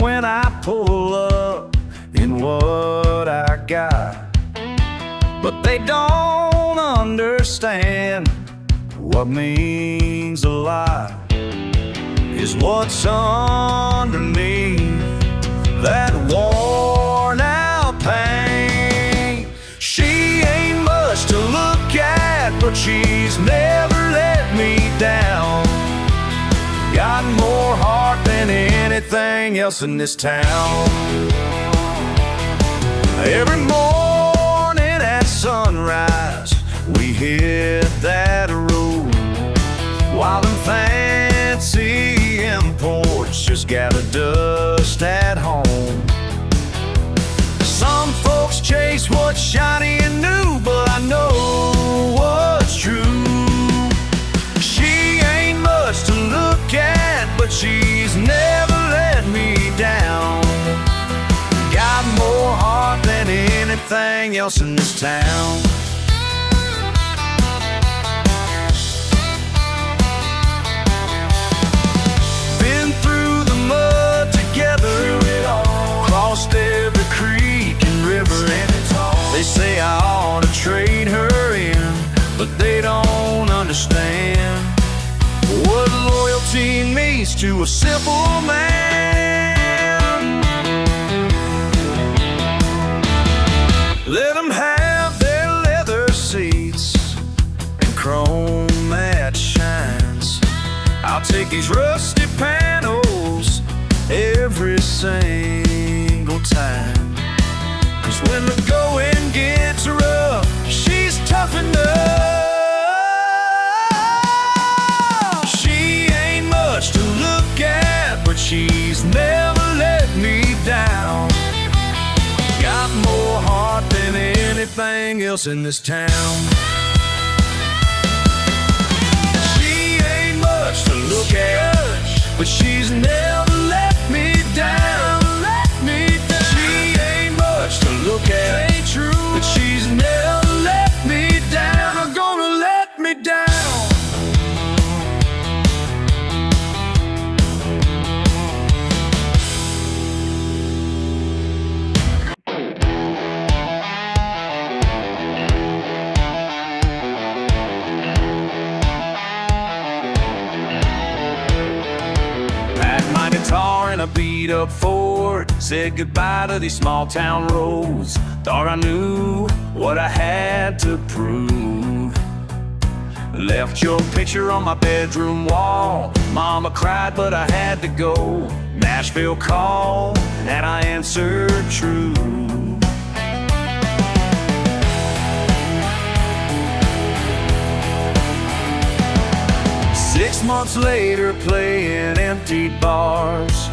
when I pull up in what I got. But they don't understand what means a lot is what's underneath that worn out pain. She ain't much to look at, but she's never let me down. Got more heart than anything else in this town. Every morning at sunrise, we hit that road, while them fancy imports just gather dust at home. Some folks chase what's shiny and new, but I know what's true. She ain't much to look at, but she's never let me down. Got more heart than anything else in this town. Been through the mud together, crossed every creek and river. They say I ought to trade her in, but they don't understand what loyalty means to a simple man. Let them have their leather seats and chrome that shines. I'll take these rusty panels every single time. 'Cause when the going gets rough, she's tough enough. She ain't much to look at, but she's never let me down. Got more heart than anything else in this town. She ain't much to look at, but she's never let me down. She ain't much to look at, but she's never let me down. Or gonna let me down. In a beat-up Ford, said goodbye to these small-town roads. Thought I knew what I had to prove. Left your picture on my bedroom wall. Mama cried, but I had to go. Nashville called, and I answered true. 6 months later, playing empty bars,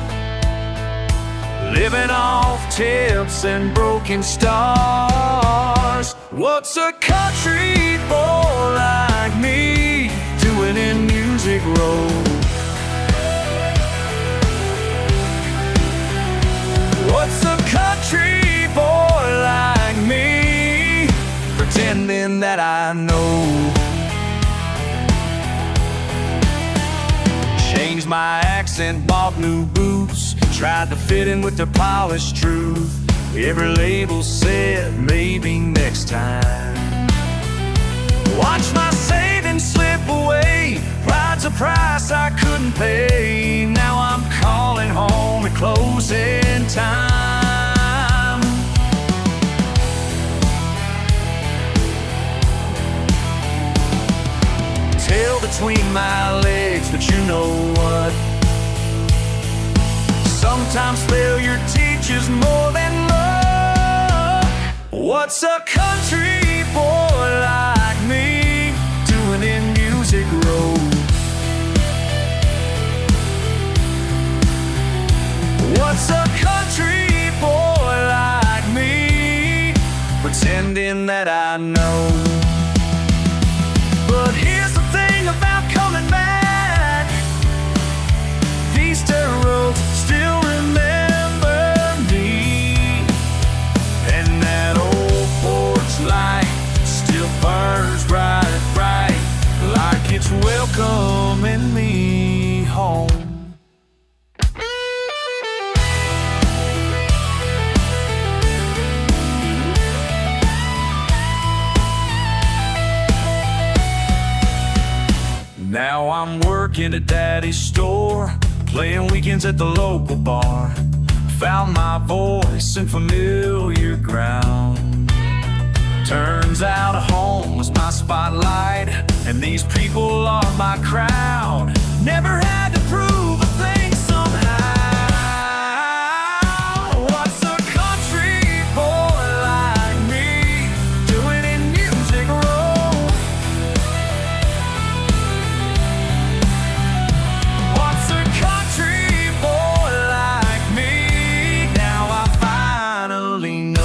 living off tips and broken stars. What's a country boy like me doing in Music Row? What's a country boy like me pretending that I know? Changed my accent, bought new boots, tried to fit in with the polished truth. Every label said maybe next time. Watch my savings slip away, pride's a price I couldn't pay. Now I'm calling home at closing time. Tail between my legs, but you know what? Sometimes failure teaches more than luck. What's a country boy like me doing in Music Row? What's a country boy like me pretending that I know? But here's the thing about coming back, these dirt roads still remember me, and that old porch light still burns bright, bright, like it's welcoming me home. working at Daddy's store, playing weekends at the local bar. Found my voice in familiar ground. Turns out home was my spotlight, and these people are my crowd. Never had to prove a thing somehow. What's a country boy like me doing in music row? What's a country boy like me? Now I finally know.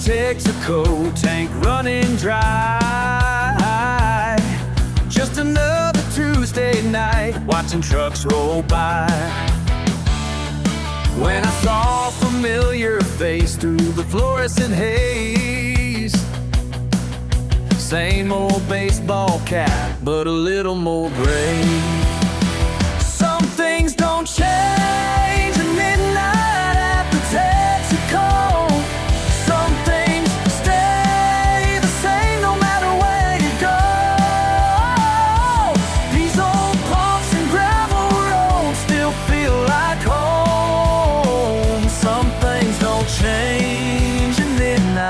Texaco tank running dry. Just another Tuesday night watching trucks roll by. When I saw a familiar face through the fluorescent haze, same old baseball cap, but a little more brave. Some things don't change at midnight at the Texaco.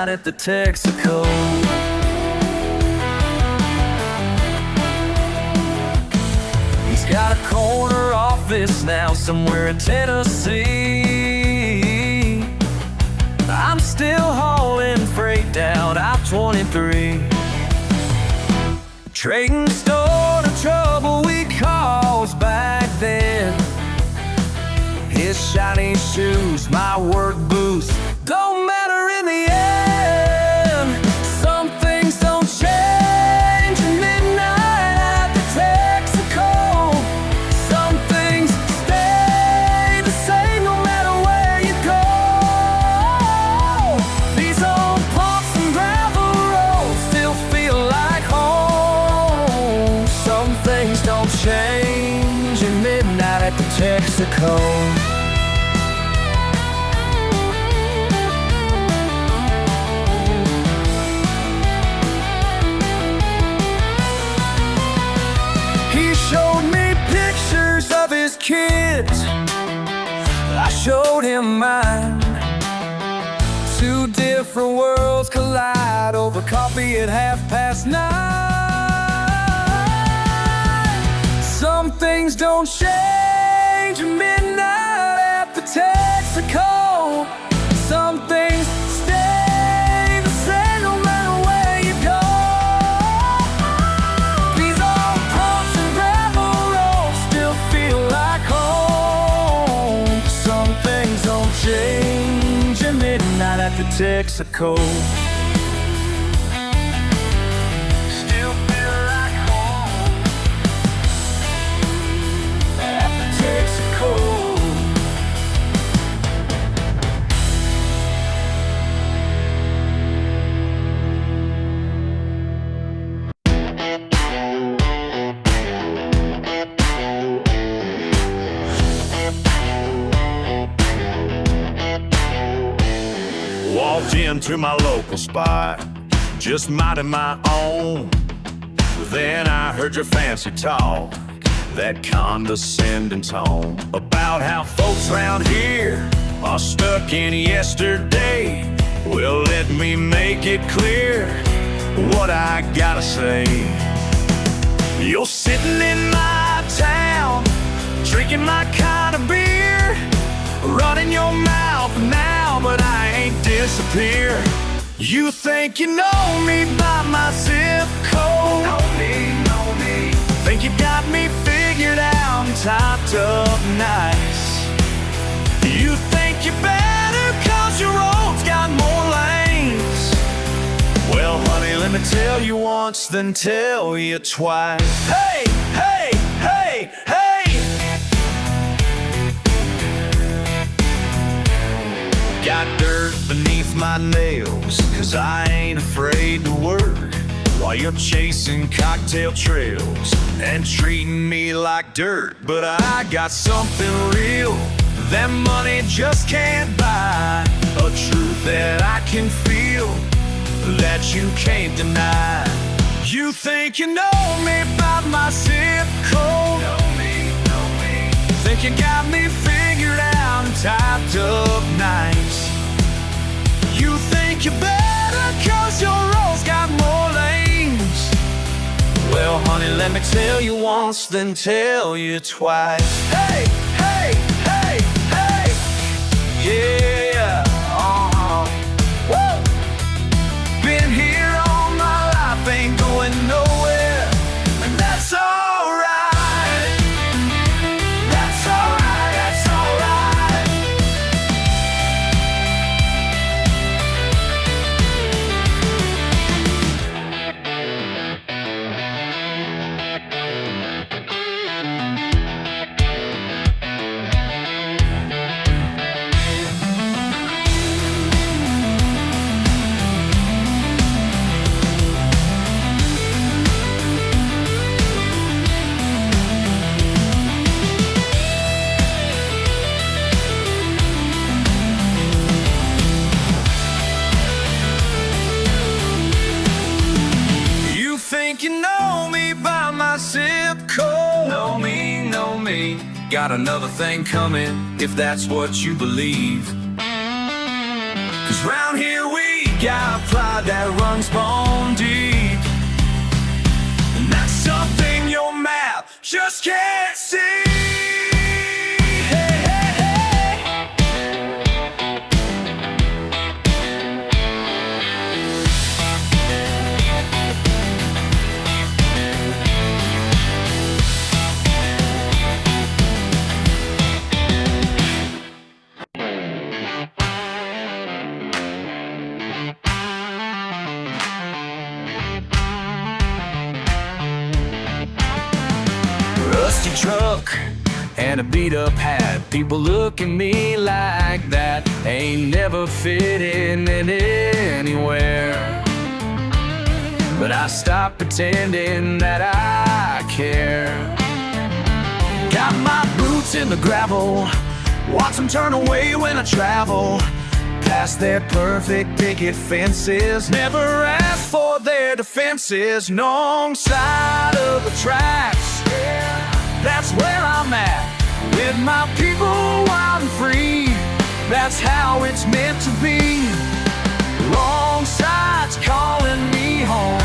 At the Texaco. He's got a corner office now somewhere in Tennessee. I'm still hauling freight down I-23, trading store to trouble we caused back then. His shiny shoes, my work boots, don't matter in the end. Change at midnight at the Texaco. He showed me pictures of his kids, I showed him mine. Two different worlds collide over coffee at 9:30. Some things don't change at midnight at the Texaco. Some things stay the same no matter where you go. These old pumps and gravel roads still feel like home. Some things don't change at midnight at the Texaco. Walked into my local spot, just minding my own. Then I heard your fancy talk, that condescending tone, about how folks around here are stuck in yesterday. Well, let me make it clear what I gotta say. You're sitting in my town, drinking my kind of beer, running your mouth now, but I ain't disappear. You think you know me by my zip code. Know me. Think you got me figured out and topped up nice. You think you're better cause your road's got more lanes. Well, let me tell you once, then tell you twice. Hey, hey, hey, hey! Got dirt beneath my nails, 'cause I ain't afraid to work while you're chasing cocktail trails and treating me like dirt. But I got something real that money just can't buy, a truth that I can feel, that you can't deny. You think you know me by my zip code? Know me. Think you got me figured out and typed up nice. You think you're better 'cause your role's got more lanes. Well, honey, let me tell you once, then tell you twice. Hey, hey, hey, hey! Yeah, woo! Been here all my life, ain't going nowhere, and that's alright. That's alright, that's alright. Think you know me by my zip code? Know me. Got another thing coming, if that's what you believe. 'Cause round here we got pride that runs bone deep, and that's something your map just can't see. Rusty truck and a beat-up hat. People look at me like that. Ain't never fitting in anywhere. But I stopped pretending that I care. Got my boots in the gravel, watch them turn away when I travel past their perfect picket fences. Never ask for their defenses. Wrong side of the tracks, that's where I'm at, with my people wild and free. That's how it's meant to be. Wrong side's calling me home,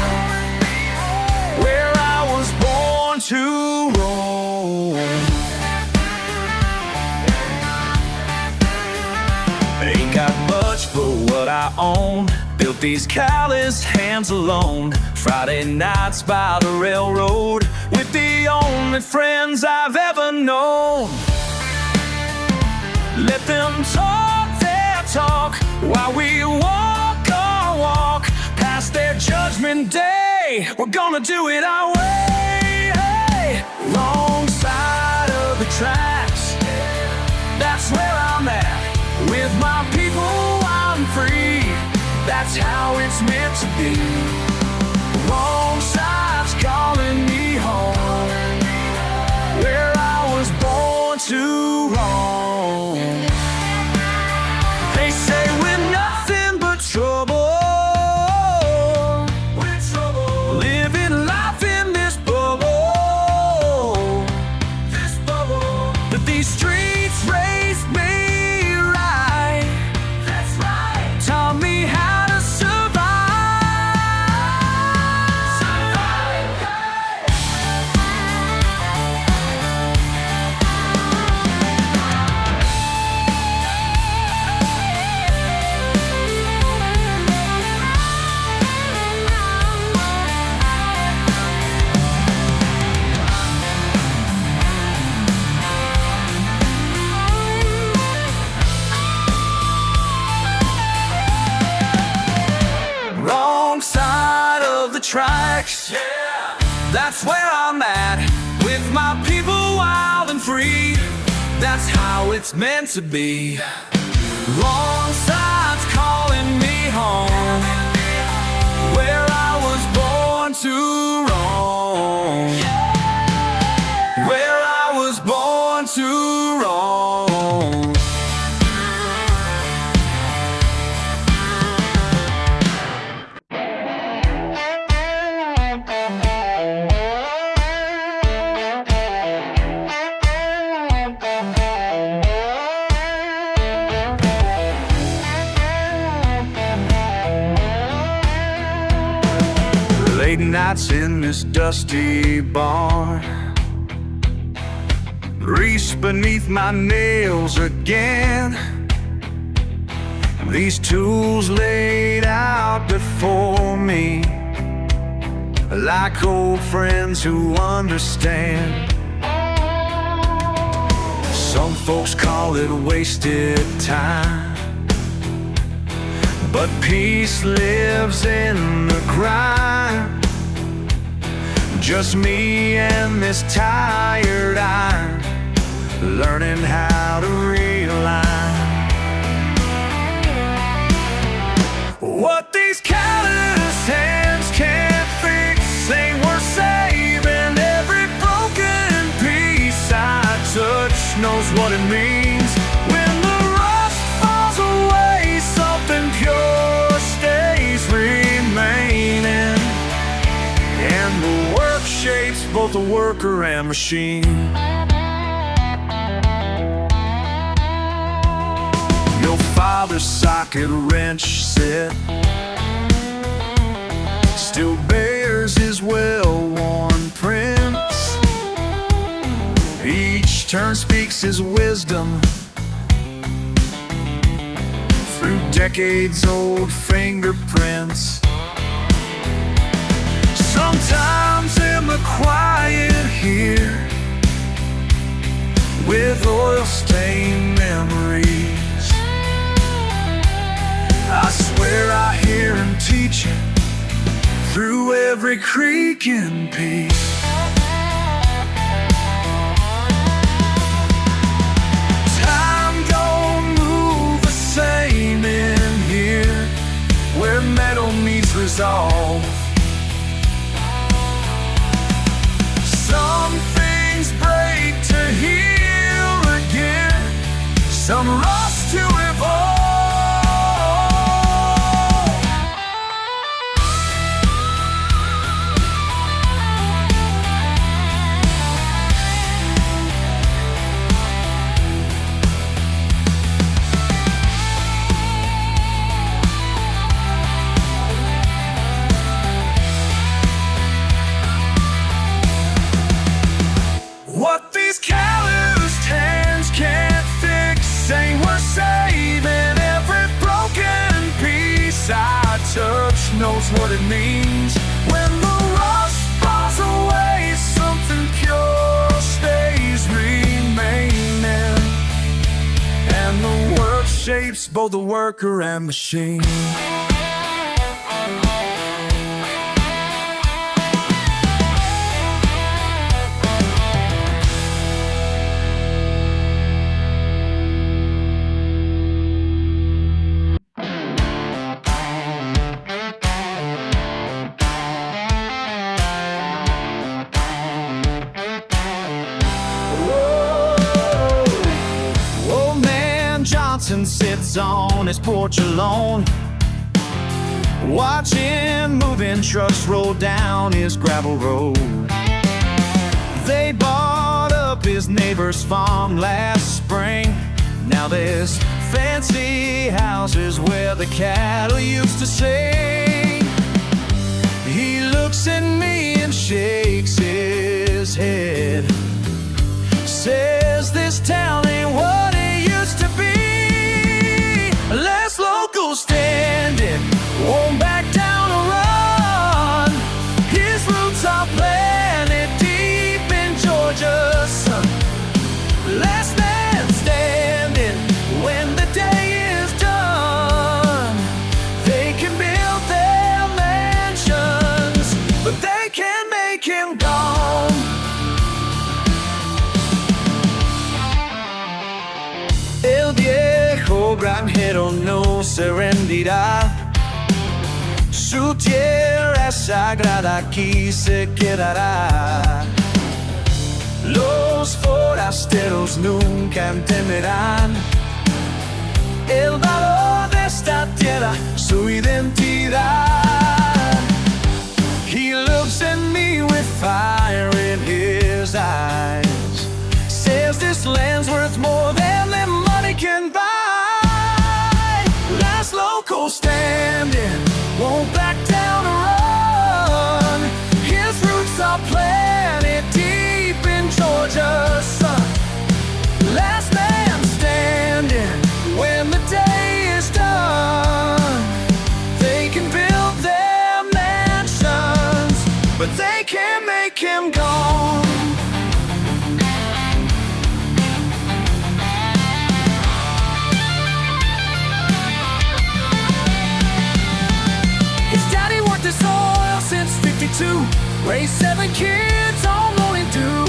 where I was born to roam. Ain't got much for what I own, built these callous hands alone. Friday nights by the railroad, with the only friends I've ever known. Let them talk their talk while we walk our walk past their judgment day. We're gonna do it our way. Hey! Wrong side of the tracks, that's where I'm at, with my people wild and free. That's how it's meant to be. Wrong side's calling me home, where I was born to roam. They say we're nothing but trouble. We're trouble. Living life in this bubble. This bubble. But these streets raised me right. That's right. Taught me how to survive. rednecks. Yeah, that's where I'm at, with my people wild and free. That's how it's meant to be. Long sides calling me home, where I was born to roam. Where I was born to roam. Late nights in this dusty barn, grease beneath my nails again. These tools laid out before me, like old friends who understand. Some folks call it wasted time, but peace lives in the grind. Just me and this tired eye, learning how to realign. What these callous hands can't fix ain't worth saving. Every broken piece I touch knows what it means. When the rust falls away, something pure stays remaining, and the work shapes both the worker and machine. Your father's socket wrench set still bears his well-worn prints. Each turn speaks his wisdom through decades-old fingerprints. Sometimes in the quiet here, with oil-stained memories, I swear I hear him teaching through every creaking piece. Time don't move the same in here, where metal meets resolve. Some things break to heal again, some rust to evolve. What these calloused hands can't fix ain't worth saving. Every broken piece I touch knows what it means. When the rust falls away, something pure stays remaining, and the work shapes both the worker and machine. Sits on his porch alone, watching moving trucks roll down his gravel road. They bought up his neighbor's farm last spring. Now there's fancy houses where the cattle used to sing. He looks at me and shakes his head, says this town ain't what it used to be. Less local standing, won't back down or run. His roots are planted deep in Georgia, son. Last man standing when the day is done. They can build their mansions, but they extranjero no se rendirá. Su tierra sagrada aquí se quedará. Los forasteros nunca temerán el valor de esta tierra, su identidad. He looks at me with fire in his eyes, says this land's worth more than the money can buy. Last local standing, won't back down or run. His roots are planted deep in Georgia's sun. Last man standing when the day is done. They can build their mansions, but they can't make him gone. His daddy worked the soil since 52, raised 7 kids on morning dew.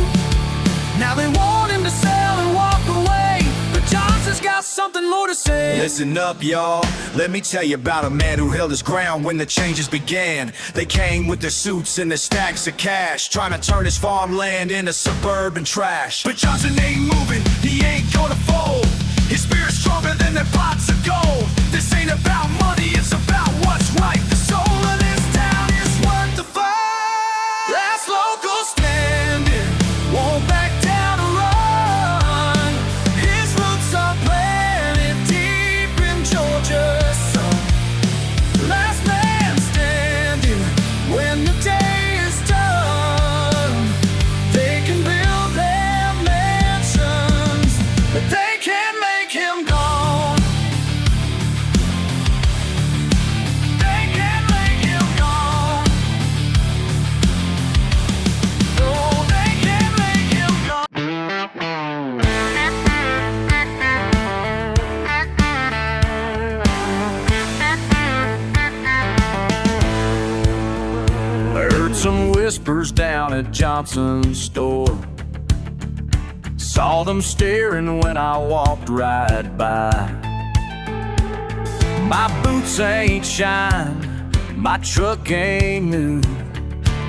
Now they want him to sell and walk away, but Johnson's got something more to say. Listen up, y'all. Let me tell you about a man who held his ground when the changes began. They came with their suits and their stacks of cash, trying to turn his farmland into suburban trash. But Johnson ain't moving, he ain't gonna fold. His spirit's stronger than their pots of gold. This ain't about money, it's about what's right. The soul of this town is worth the fight. Last local standing, won't back down or run. His roots are planted deep in Georgia's sun. Last man standing when the day is done. They can build their mansions, but they can't make him gone. They can't make him gone. No, they can't make him gone. I heard some whispers down at Johnson's store. Saw them staring when I walked right by. My boots ain't shine, my truck ain't new,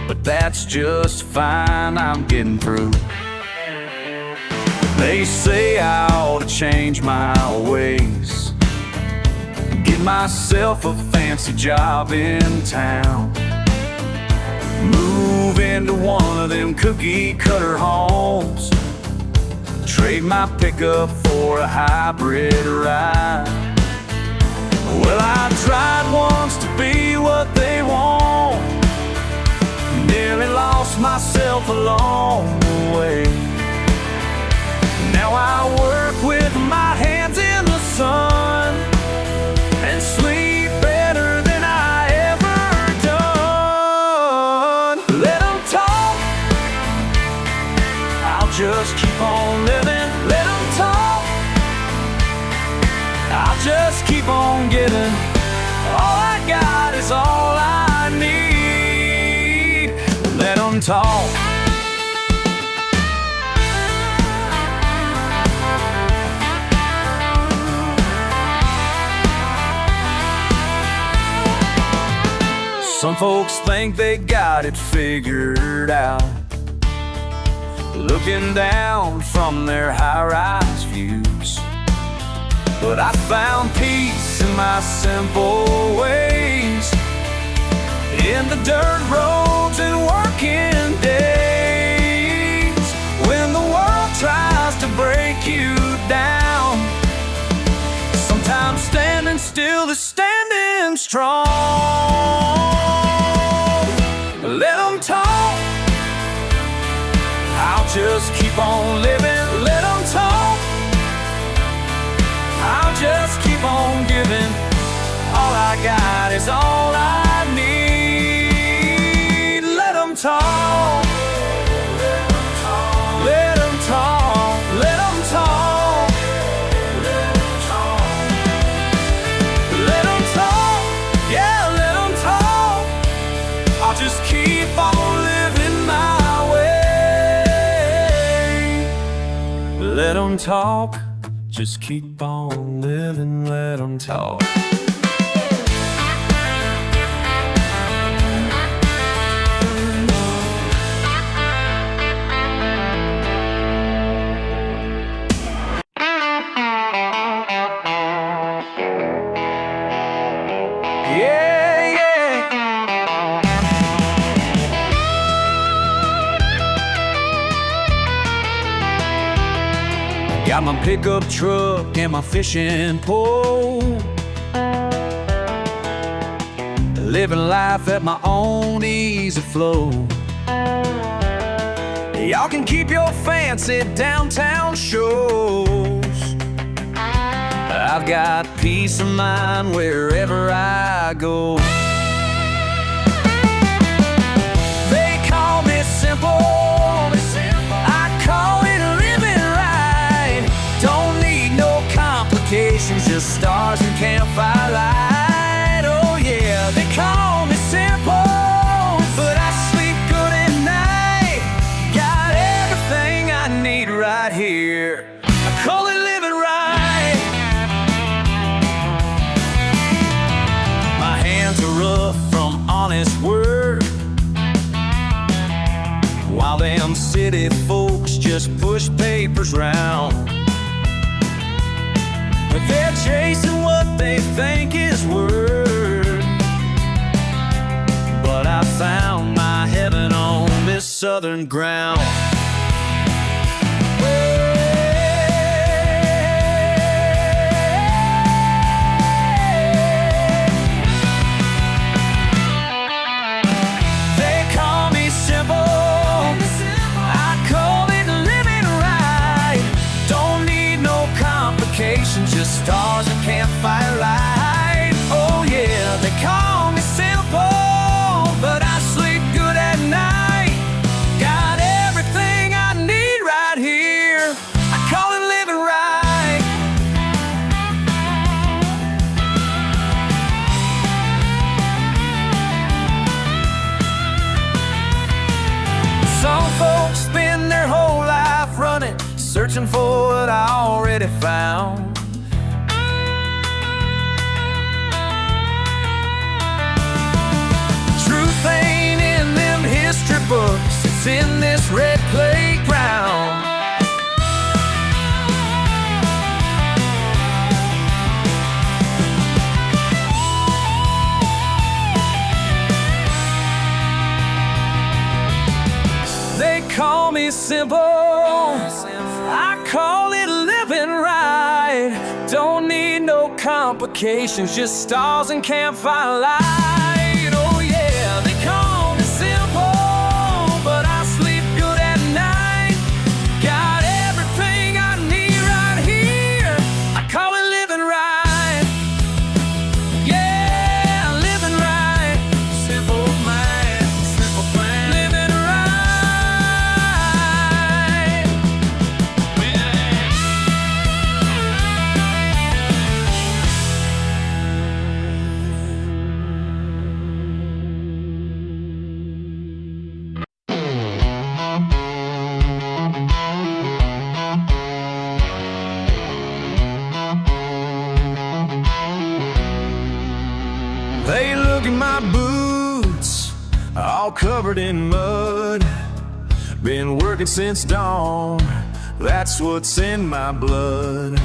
but that's just fine, I'm getting through. They say I ought to change my ways, get myself a fancy job in town, move into one of them cookie cutter homes, trade my pickup for a hybrid ride. Well, I tried once to be what they want, nearly lost myself along the way. Now I work with my hands in the sun and sleep better than I ever done. Let them talk, I'll just keep on living. Let them talk, I'll just keep on giving. All I got is all I need. Let them talk. Some folks think they got it figured out, looking down from their high-rise views. But I found peace in my simple ways, in the dirt roads and working days. When the world tries to break you down, sometimes standing still is standing strong. Let them talk, I'll just keep on living. Let them talk, I'll just keep on giving. All I got is all I need. Let them talk, let them talk, let them talk, let them talk, let them talk, yeah, let them talk. I'll just keep on living my way. Let them talk, Just keep on living, let them talk. Yeah, yeah. Got my pickup truck and my fishing pole, living life at my own easy flow. Y'all can keep your fancy downtown shows. I've got peace of mind wherever I go. They call me simple, I call it living right. Don't need no complications, just stars and campfire light. Oh yeah, they call me simple, but I sleep good at night. Got everything I need right here, I call it living right. Rough from honest work, while them city folks just push papers round. But they're chasing what they think is worth. But I found my heaven on this southern ground. Just stars and campfire light. Oh yeah, they call me simple, but I sleep good at night. Got everything I need right here, I call it living right. Some folks spend their whole life running, searching for what I already found. Ain't in them history books, it's in this red playground. They call me simple, I call it living right. Don't need no complications, just stars and campfire light. Oh yeah, they call me simple, but I sleep good at night. Got everything I need right here, I call it living right. Yeah, living right. Simple man, simple plan. Living They look at my boots, all covered in mud. Been working since dawn, that's what's in my blood.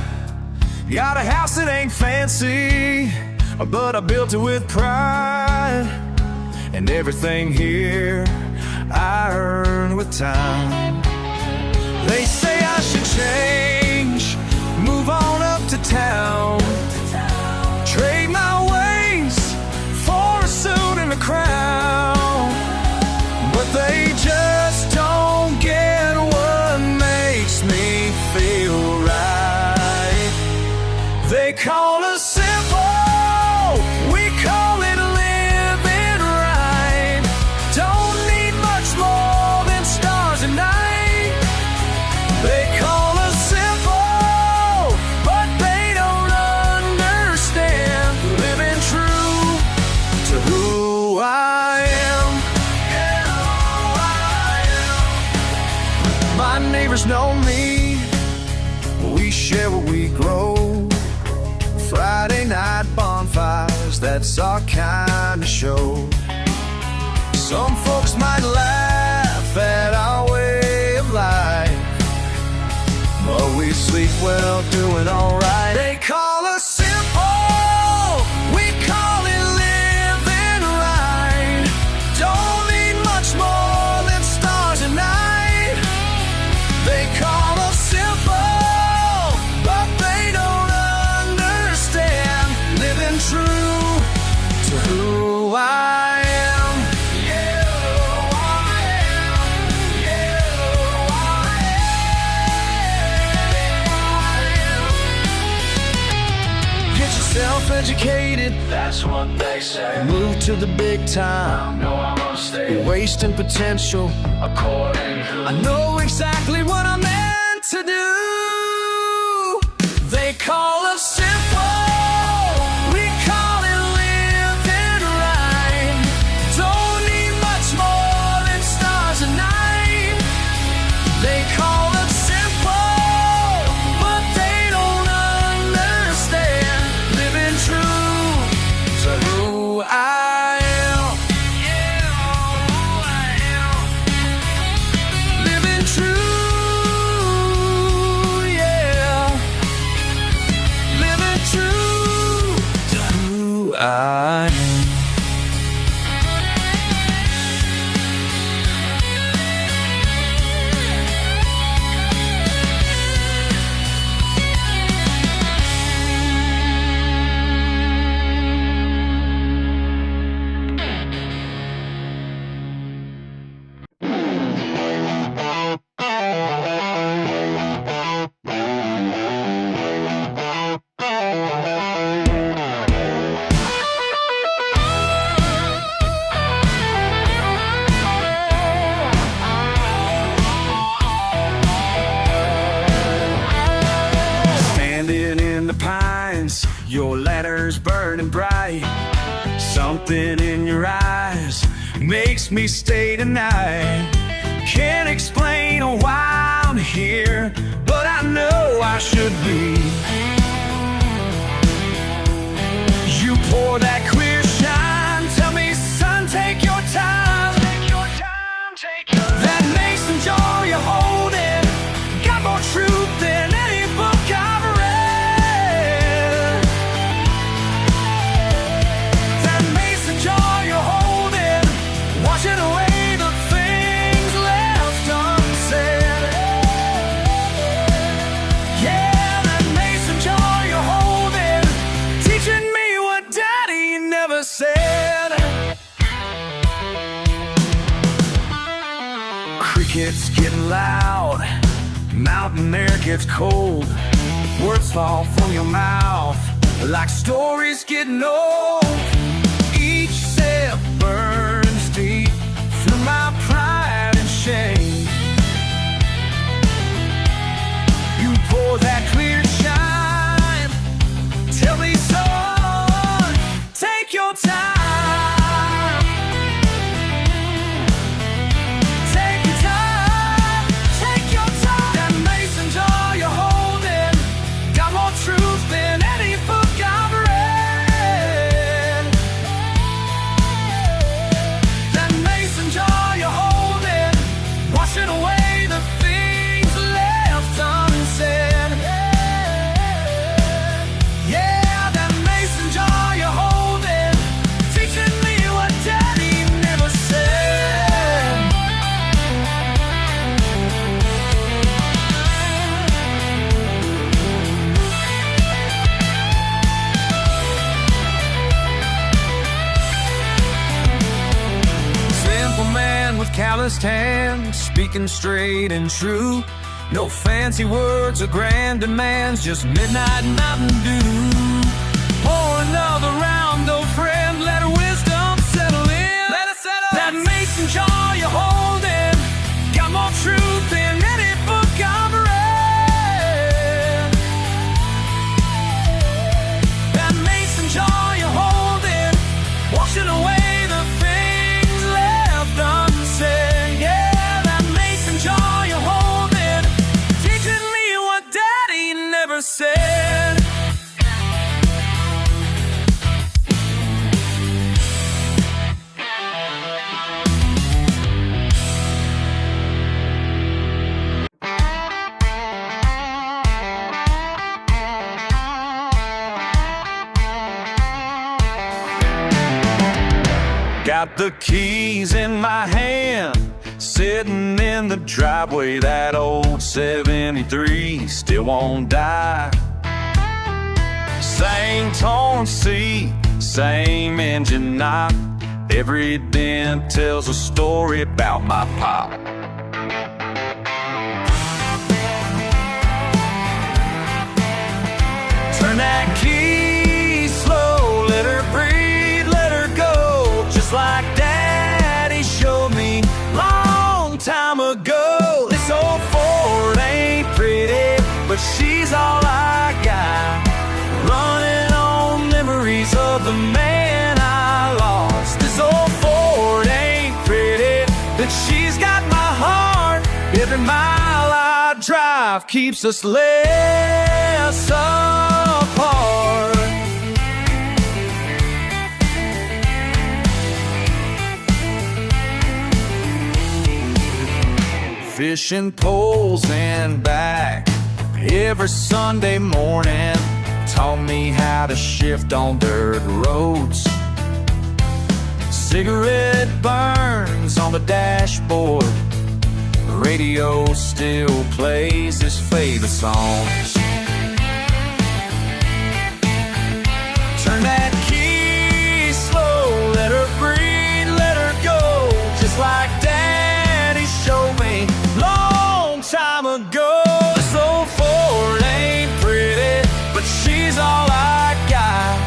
Got a house that ain't fancy, but I built it with pride. And everything here I earned with time. They say I should change, move on up to town, trade my ways for a suit and a crown. But they just don't get what makes me feel right. They call us simple, we call it living right. Don't need much more than stars at night. They call us simple, but they don't understand living true to who I am. Yeah, who I am. My neighbors know me, We share what we grow. Friday night bonfires, that's our kind of show. Some folks might laugh at our way of life, but we sleep well doing alright. They call us simple, we call it living right. Don't need much more than stars at night. They call us simple, but they don't understand living true to who I am. Yeah, who I am. Yeah, who I am. Get yourself educated, that's what they say. Move to the big time, I know I'm gonna stay. You're wasting potential, according to I know exactly what I'm meant to do. They call us simple, we call it living right. Don't need much more than stars at night. They call us simple, but they don't understand living true to who I am. Yeah, who I am. Living true, yeah. Living true to who I am. Standing in the pines, your letters burning bright. Something in your eyes makes me stay tonight. Can't explain why I'm here, but I know I should be. You pour that clear shine, tell me, son, take your time. Take your time, take your time. That mason jar you're holding got more truth than any book I've read. That mason jar you're holding, washing away the things left unsaid. Yeah, that mason jar you're holding, teaching me what Daddy never said. Crickets getting loud, mountain air gets cold. Words fall from your mouth like stories getting old. Each sip burns deep through my pride and shame. You pour that clear shine, tell me, son, take your time. Take your time, take your time. That mason jar you're holding got more truth than any book I've read. That mason jar you're holding, washing away the things left unsaid. Yeah, that mason jar you're holding, teaching me what Daddy never said. Simple man with calloused hands, speaking straight and true. No fancy words or grand demands, just midnight Mountain Dew. Pour another round, old friend, let her wisdom settle in. Let it settle. That mason jar you're holding got more truth than any book I've read. That mason jar you're holding, washing away the things left unsaid. Yeah, that mason jar you're holding, teaching me what Daddy Got the keys in my hand, sitting in the driveway. That old 73 still won't die. Same tone seat, same engine knock. Every dent tells a story about my pop. Turn that key slow, let her breathe, let her go, just like Daddy showed me long time ago. This old Ford ain't pretty, but she's all I got, running on memories of the man I lost. This old Ford ain't pretty, but she's got my heart. Every mile I drive keeps us less apart. Fishing poles and back every Sunday morning taught me how to shift on dirt roads. Cigarette burns on the dashboard, the radio still plays his favorite songs. Turn that key slow, let her breathe, let her go, just like Daddy showed me long time ago. This old Ford ain't pretty, but she's all I got,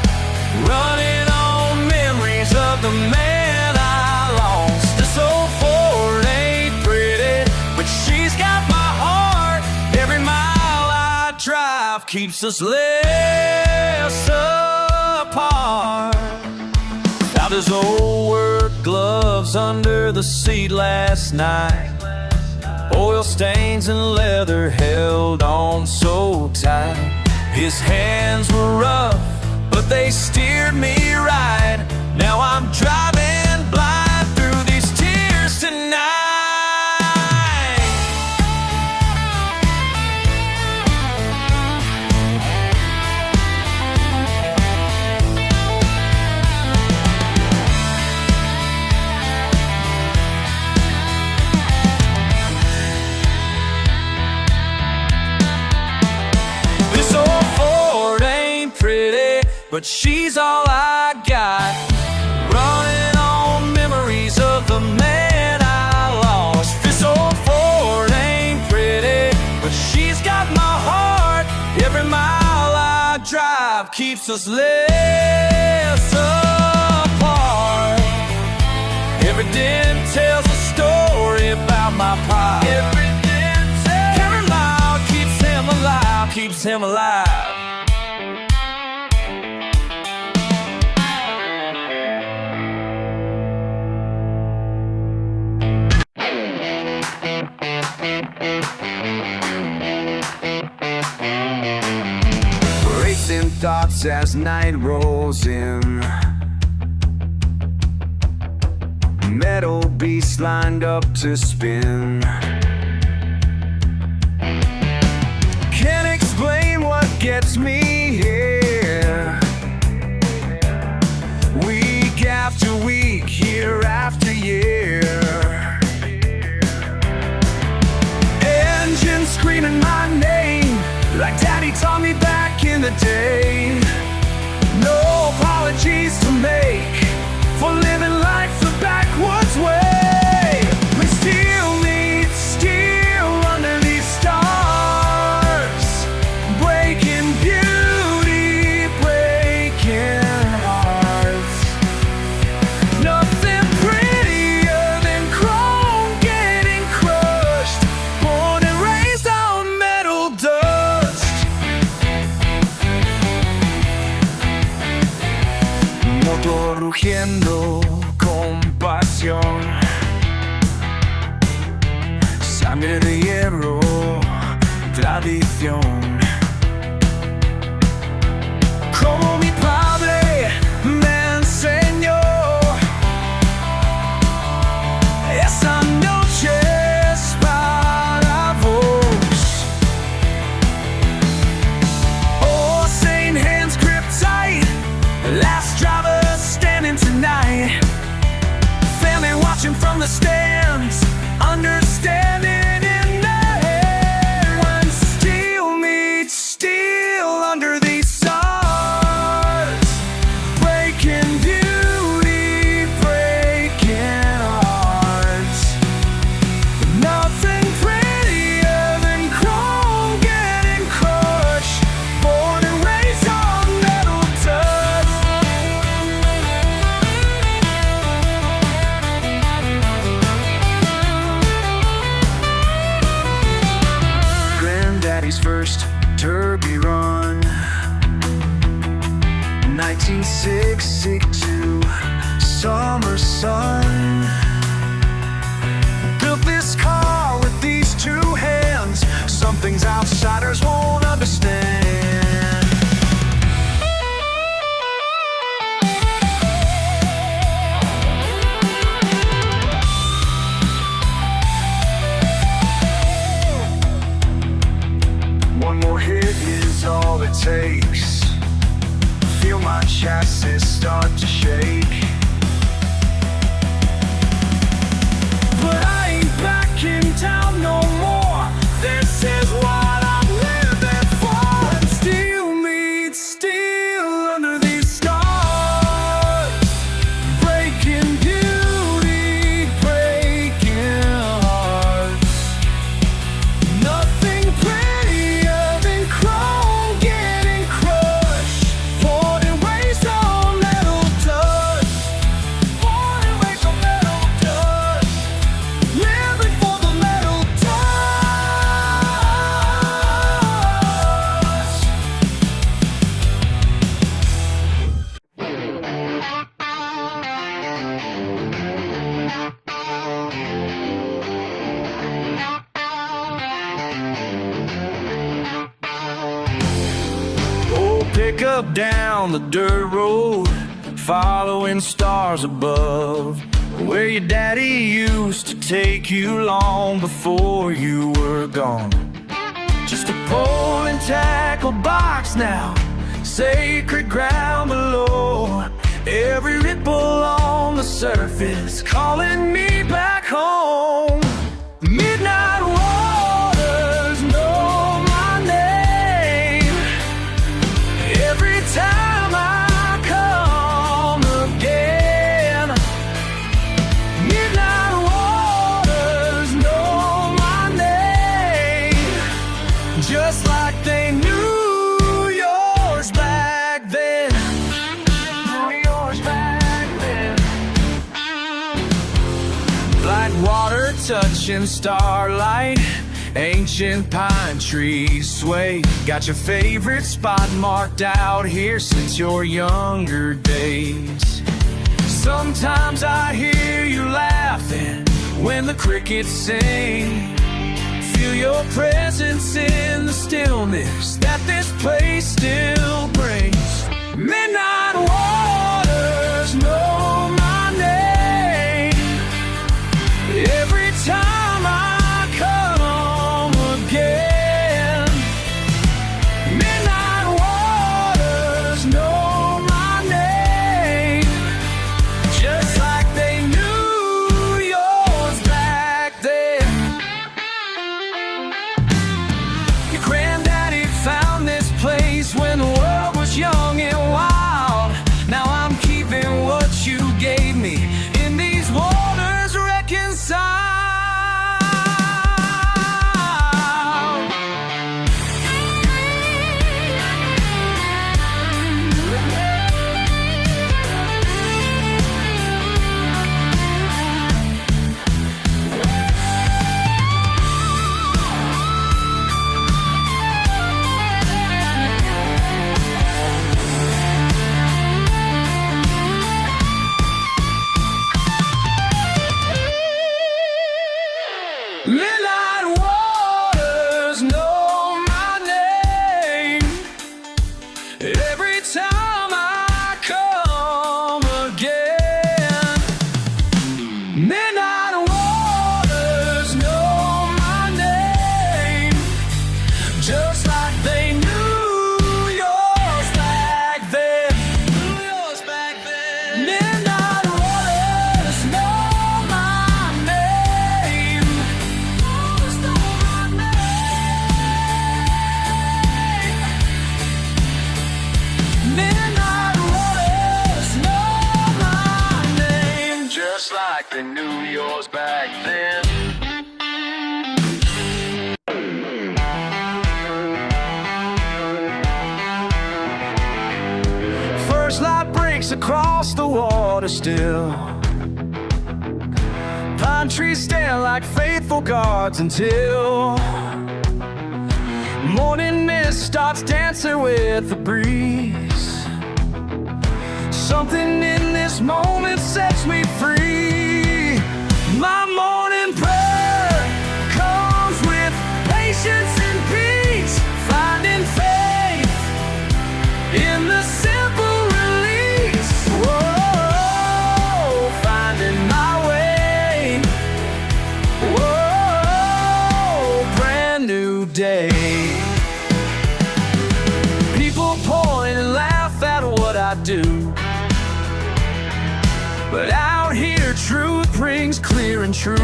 running on memories of the man I lost. This old Ford ain't pretty, but she's got my heart. Every mile I drive keeps us less apart. Found his old work gloves under the seat last night. Oil stains and leather held on so tight. His hands were rough, but they steered me right. Now I'm driving blind through these tears tonight. This old Ford ain't pretty, but she's all I got, running on memories of the man I lost. This old Ford ain't pretty, but she's got my heart. Every mile I drive keeps us less apart. Every dent tells a story about my pop. Every mile keeps him alive, keeps him alive. Racing thoughts as night rolls in, metal beasts lined up to spin. Can't explain what gets me here, week after week, year after year. Engine screaming my name like Daddy taught me back in the day. No apologies to make for living life the backwards way. We still need steel under these stars, breaking beauty, breaking hearts. Nothing prettier than chrome getting crushed, born and raised on metal dust. Motor rugiendo con pasión, sangre de hierro, tradición. Como mi padre me enseñó, esa noche es para vos. Oh, sane hands grip tight, last driver standing tonight. Daddy's first turkey run. 1962, summer sun. Built this car with these two hands, some things outsiders won't understand. One more hit is all it takes. Feel my chassis start to shake. But I ain't backing down no more. This is what I'm living for. And steel meets steel under these stars. Breaking beauty, breaking hearts. Nothing prettier than chrome getting crushed. Poured in waves of metal dust. Poured in waves of metal dust. Living for the metal dust. Oh, pick up down the dirt road, following stars above, where your daddy used to take you long before you were gone. Just a pole and tackle box now, sacred ground below. Every ripple on the surface calling me back home. Midnight waters know my name. Every time I come again, midnight waters know my name, just like they knew yours back then. Knew yours back then. Black water touching starlight, ancient pine trees sway. Got your favorite spot marked out here since your younger days. Sometimes I hear you laughing when the crickets sing. Feel your presence in the stillness that this place still brings. Midnight waters know my name. Every time I come again, midnight waters know my name, just like they knew yours back then. Your granddaddy found this place when the world was young and wild. Now I'm keeping what you gave me in these waters reconciled. Midnight waters know my name. Every time I come again, midnight waters know my name, just like they knew yours back then. Knew yours back then. Midnight waters know my name. Waters know my name. Midnight waters know my name, just like they knew yours back then. First light breaks across the water still. Pine trees stand like faithful guards until Morning mist starts dancing with the breeze. Something in this moment sets me free. My morning prayer comes with patience and peace, finding faith in the simple release. Whoa, finding my way. Whoa, brand new day. People point and laugh at what I do, but out here truth rings clear and true.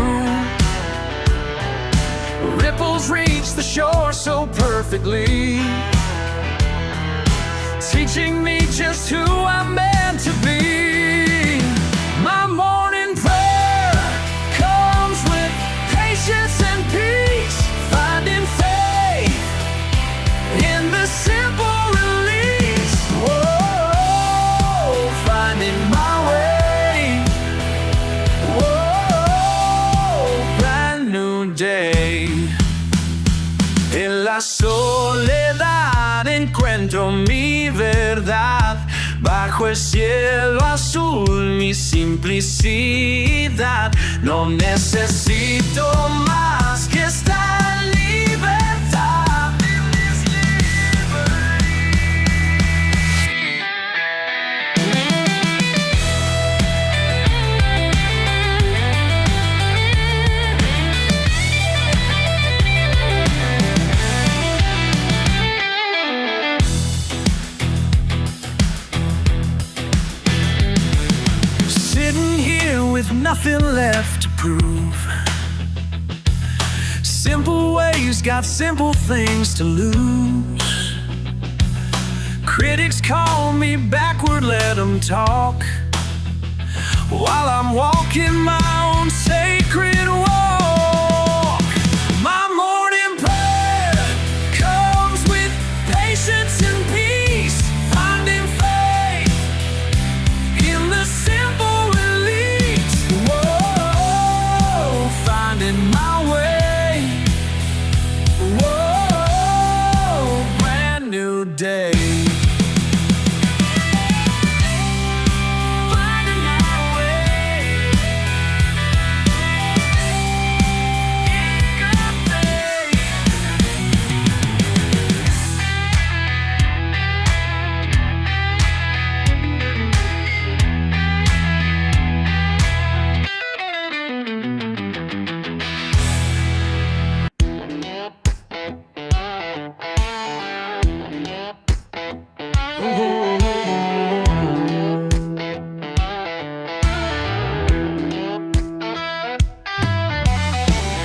Ripples reach the shore so perfectly, teaching me just who I'm meant to be. My morning prayer comes with patience and peace, finding faith in the simple release. Whoa, finding my way. Whoa, brand new day. En la soledad encuentro mi verdad, bajo el cielo azul mi simplicidad. No necesito más que esta libertad. Sitting here with nothing left to prove. Simple ways got simple things to lose. Critics call me backward, let them talk, while I'm walking my own sacred walk. My morning prayer comes with patience and peace, finding faith in the simple release. Whoa, finding my way. Whoa, brand new day. Finding my way. Got faith.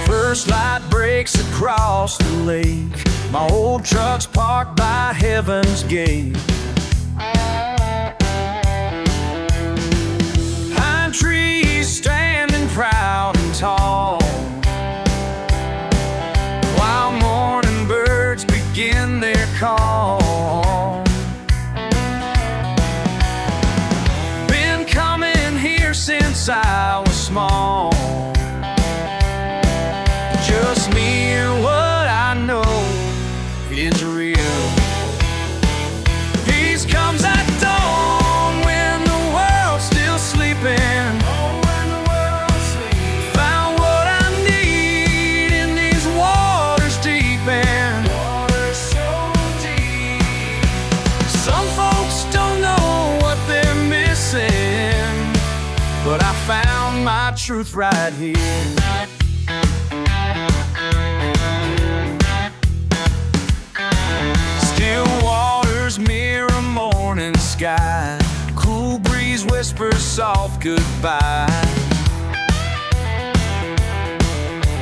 First light breaks across the lake. My old truck's parked by heaven's gate. Pine trees standing proud and tall, while morning birds begin their call. Been coming here since I was small. Just me and what I know is real. Peace comes at dawn when the world's still sleeping. Found what I need in these waters deep in. Some folks don't know what they're missing, but I found my truth right here. Still waters mirror morning sky, cool breeze whispers soft goodbye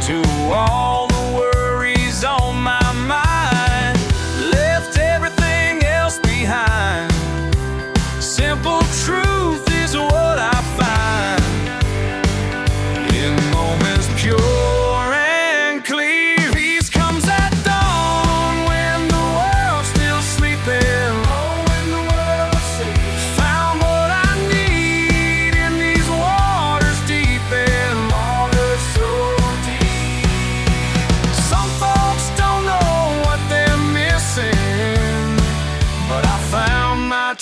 to all the worries on my mind. Left everything else behind. Simple truth is what I find in moments pure and clear. Peace comes at dawn when the world's still sleeping. Found what I need in these waters deep in. Waters so deep.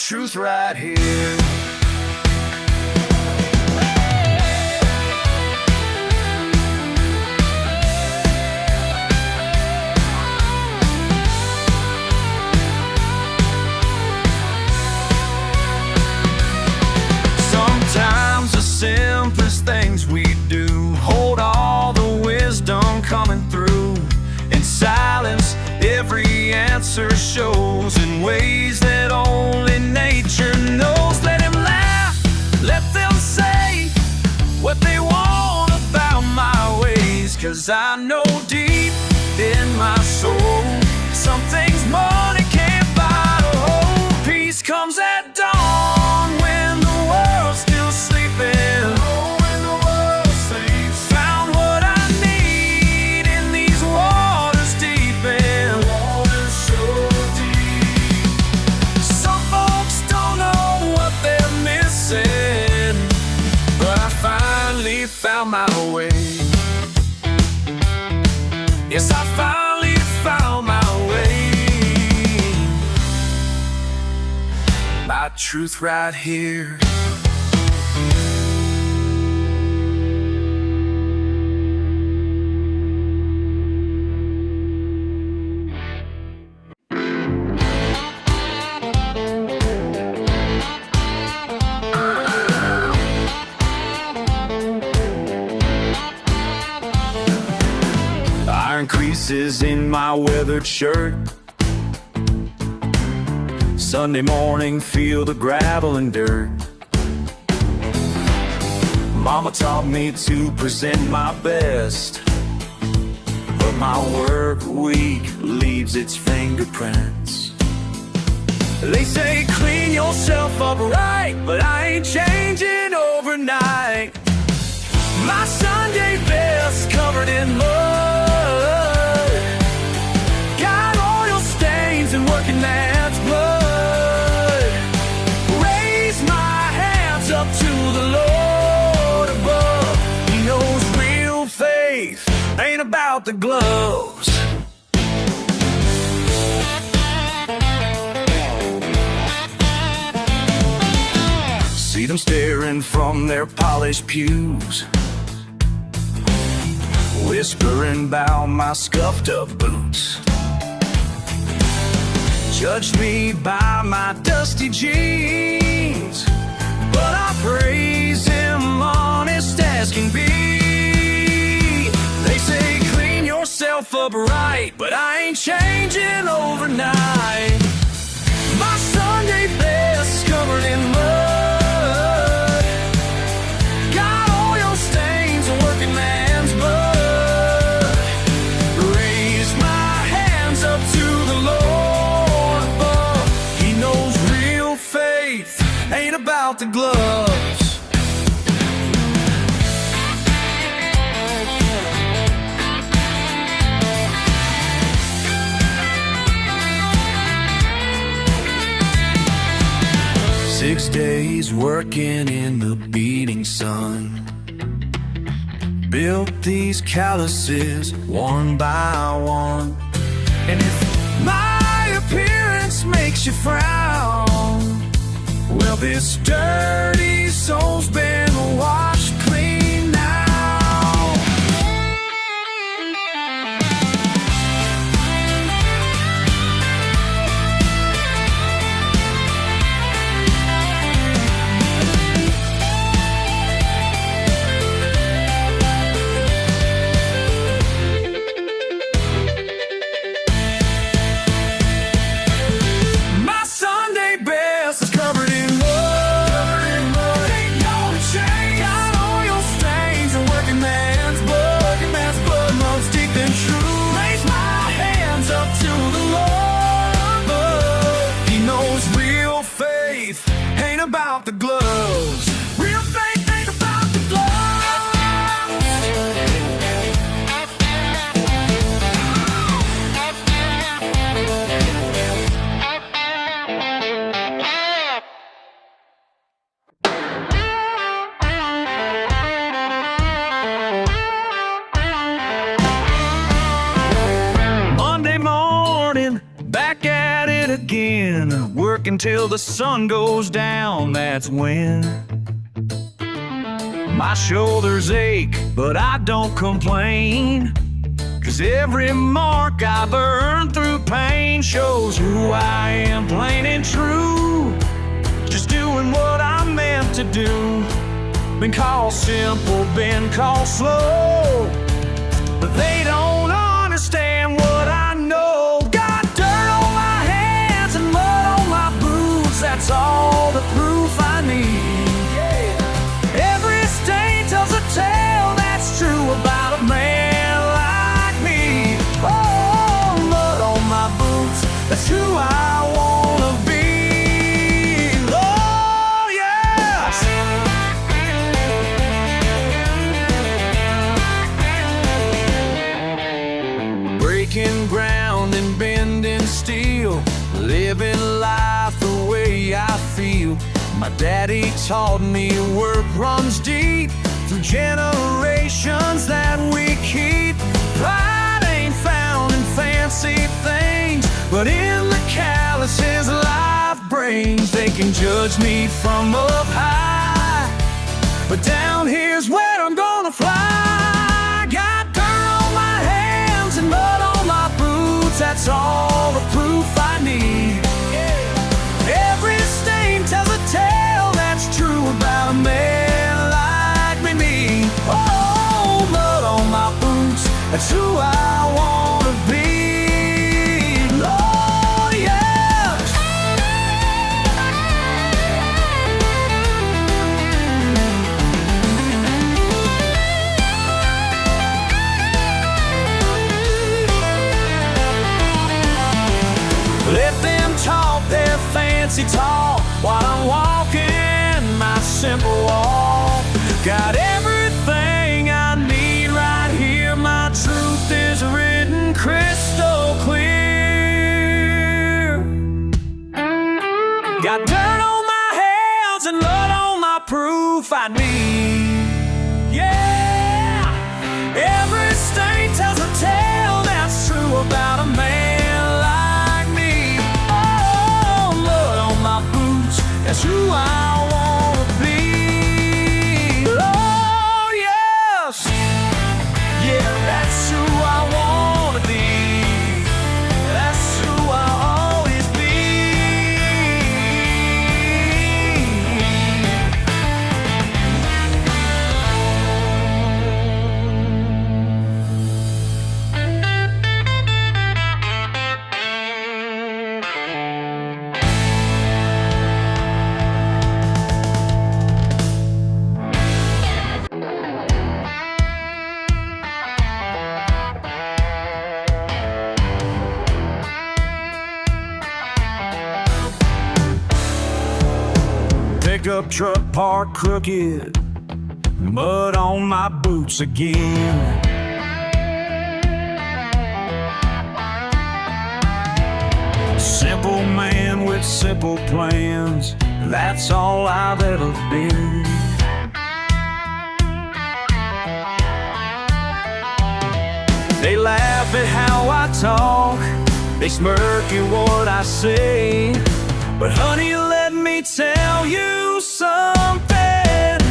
truth right here. Sometimes the simplest things we do hold all the wisdom coming through. In silence, every answer shows in ways that only nature knows. Let him laugh, let them say what they want about my ways. 'Cause I know deep in my soul, some things money can't buy. Oh, peace comes at dawn when the world's still sleeping. Oh, when the world sleeps. Found what I need in these waters deep in. Waters so deep. Some folks don't know what they're missing, but I finally found my way. Yes, I finally found my way. My truth right here. Iron creases in my weathered shirt. Sunday morning, feel the gravel and dirt. Mama taught me to present my best, but my work week leaves its fingerprints. They say clean yourself up right, but I ain't changing overnight. My Sunday best covered in mud, got oil stains and working man's blood. Raise my hands up to the Lord above. He knows real faith ain't about the gloves. See them staring from their polished pews, whispering about my scuffed up boots. Judge me by my dusty jeans, but I praise him honest as can be. They say clean yourself up right, but I ain't changing overnight. My Sunday best covered in mud, got oil stains and working man's blood. Raise my hands up to the Lord above. He knows real faith ain't about the gloves. 6 days working in the beating sun, built these calluses one by one. And if my appearance makes you frown, well, this dirty soul's been washed clean now. My Sunday best is covered in mud. Ain't no change. Got oil stains and working man's blood. Working man's blood runs deep and true. Raise my hands up to the Lord above. He knows real faith ain't about the gloves. Real faith ain't about the gloves. Monday morning, back at it again. Work until the sun goes down, that's when my shoulders ache, but I don't complain. 'Cause every mark I've earned through pain shows who I am, plain and true. Just doing what I'm meant to do. Been called simple, been called slow, but they don't understand what I know. Got dirt on my hands and mud on my boots, that's all the proof I need. Every stain tells a tale that's true about a man like me. Oh, mud on my boots, that's who I wanna be. Oh, yeah! Breaking ground and bending steel, living life the way I feel. My daddy taught me work runs deep through generations that we keep. Pride ain't found in fancy things, but in the calluses life brings. They can judge me from up high, but down here's where I'm gonna fly. Got dirt on my hands and mud on my boots, that's all the proof I need. Every stain tells a tale that's true about a man like me. Oh, mud on my boots, that's who I wanna be. Oh, yeah! Let them talk their fancy talk while I'm walking my simple walk. Got everything I need right here. My truth is written crystal clear. Got dirt on my hands and mud on my proof I need. Yeah, every stain tells a tale that's true about a man like me. Oh, mud on my boots, that's who I wanna be. Oh, yes, yeah, that's who I wanna be. That's who I'll always be. Pickup truck parked crooked, mud on my boots again. Simple man with simple plans, that's all I've ever been. They laugh at how I talk, they smirk at what I say. But honey, let me tell you something.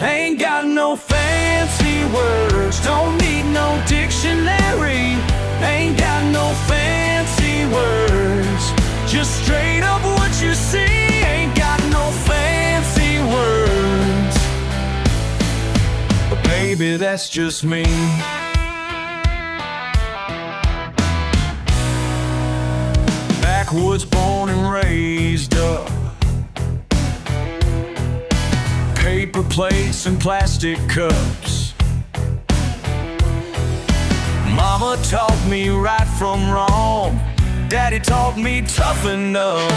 Ain't got no fancy words, don't need no dictionary. Ain't got no fancy words, just straight up what you see. Ain't got no fancy words, but baby, that's just me. Backwoods born and raised up, paper plates and plastic cups. Mama taught me right from wrong, Daddy taught me tough enough.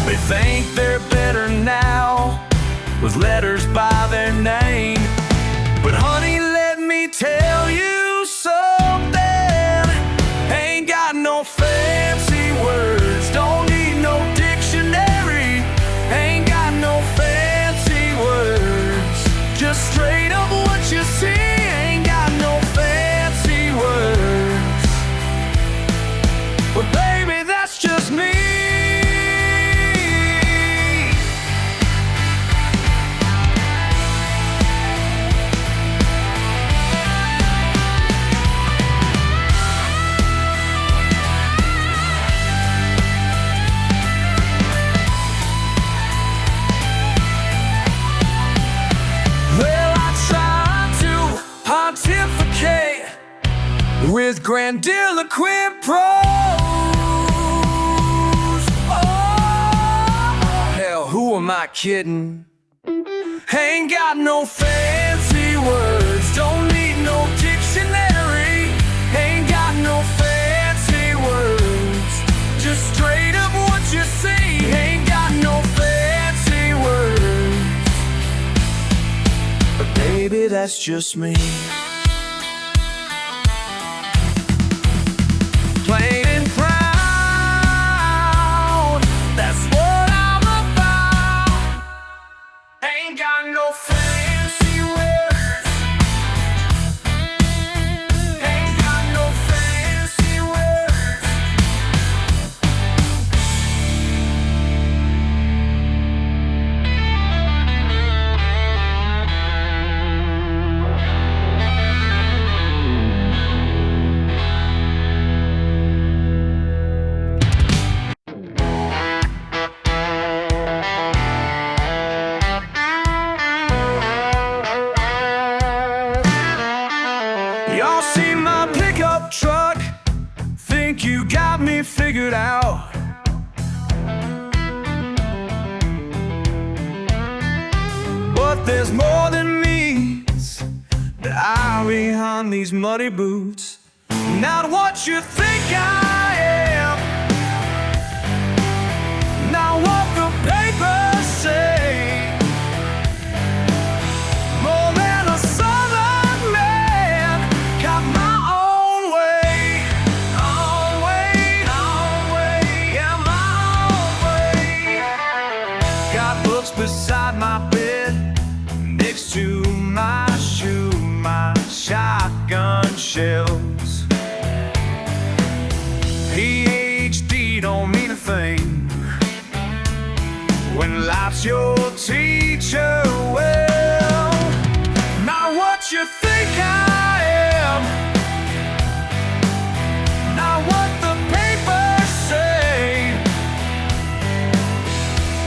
They think they're better now with letters by their name. But honey, let me tell you something. Ain't got no fancy words, don't need no dictionary. Ain't got no fancy words, just straight up what you see. Ain't got no fancy words. with grandiloquent prose. Oh, hell, who am I kidding? Ain't got no fancy words, don't need no dictionary. Ain't got no fancy words, just straight up what you see. Ain't got no fancy words, but baby, that's just me. Plain and proud, that's what I'm about. Ain't got no fancy words. Ain't got no fancy words. Y'all see my pickup truck, think you got me figured out. But there's more than meets the eye behind these muddy boots. Not what you think I am, not what the papers say. More than a southern man, got my own way, yeah, my own way. Got books beside my bed, next to my shoe, my shotgun shells. PhD don't mean a thing when life's your teacher. Well, not what you think I am, not what the papers say.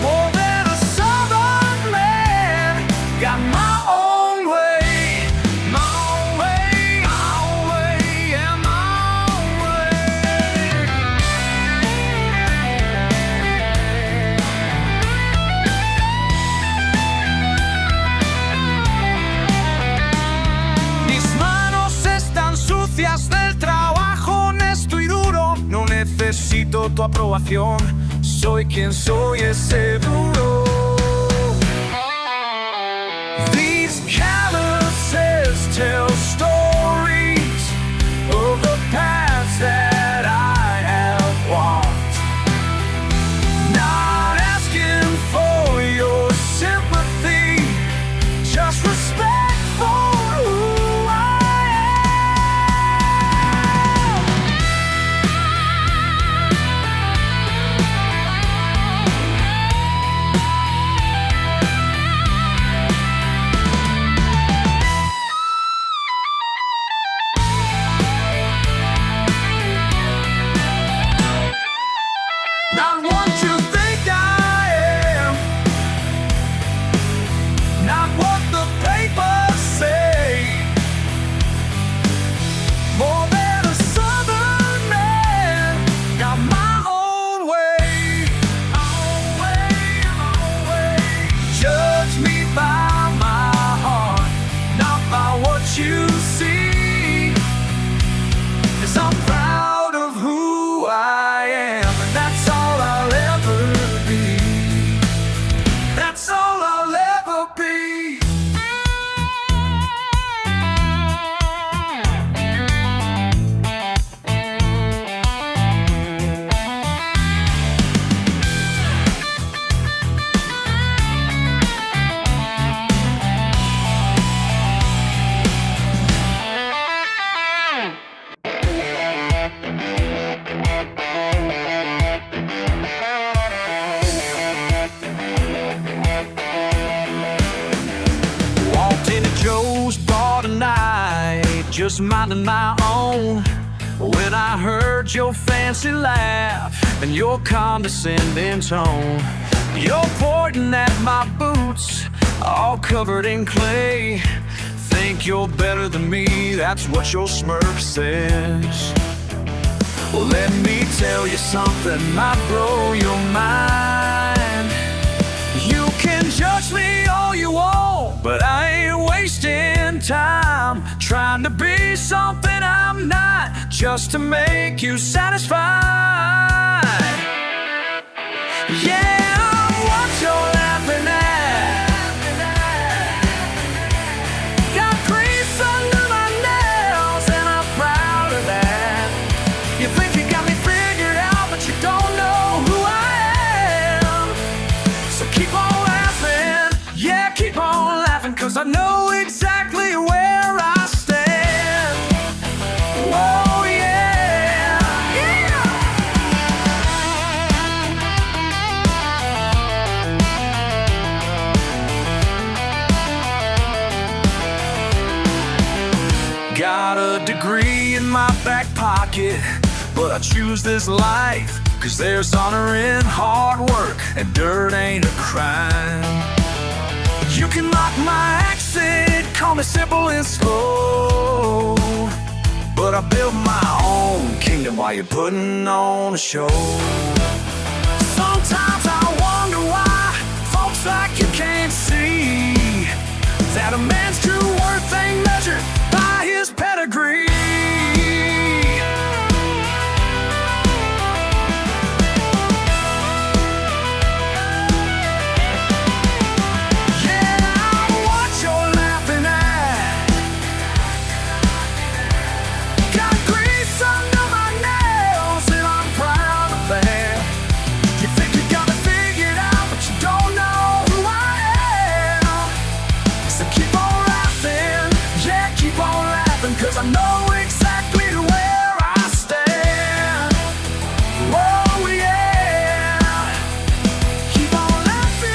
More than a southern man, got my own way, my own way, yeah, my own way. Mis manos están sucias del trabajo honesto y duro. No necesito tu aprobación, soy quien soy, es seguro. These calluses tell stories of the past that I have walked. Not asking for your sympathy, just respect for who I not what you think I am, not what the papers say. More than a southern man, got my own way, my own way, my own way. Judge me by my heart, not by what you see. 'Cause I'm proud of who I am, and that's all I'll ever be. That's all I'll ever be. Walked into Joe's bar tonight, just minding my own, when I heard your fancy laugh and your condescending tone. You're pointing at my boots, all covered in clay, think you're better than me, that's what your smirk says. Well, let me tell you something might blow your mind. You can judge me all you want, but I ain't wasting time trying to be something I'm not, just to make you satisfied. Yeah, what you're laughing at. Got grease under my nails and I'm proud of that. You think you got me figured out, but you don't know who I am. So keep on laughing, yeah, keep on laughing, 'cause I know exactly where I stand. Whoa, yeah, yeah. Got a degree in my back pocket, but I choose this life 'cause there's honor in hard work and dirt ain't a crime. You can mock my accent, call me simple and slow, but I built my own kingdom while you're putting on a show. Sometimes I wonder why folks like you can't see that a man's true worth ain't measured by his pedigree. I know exactly where I stand. Oh yeah, keep on laughing.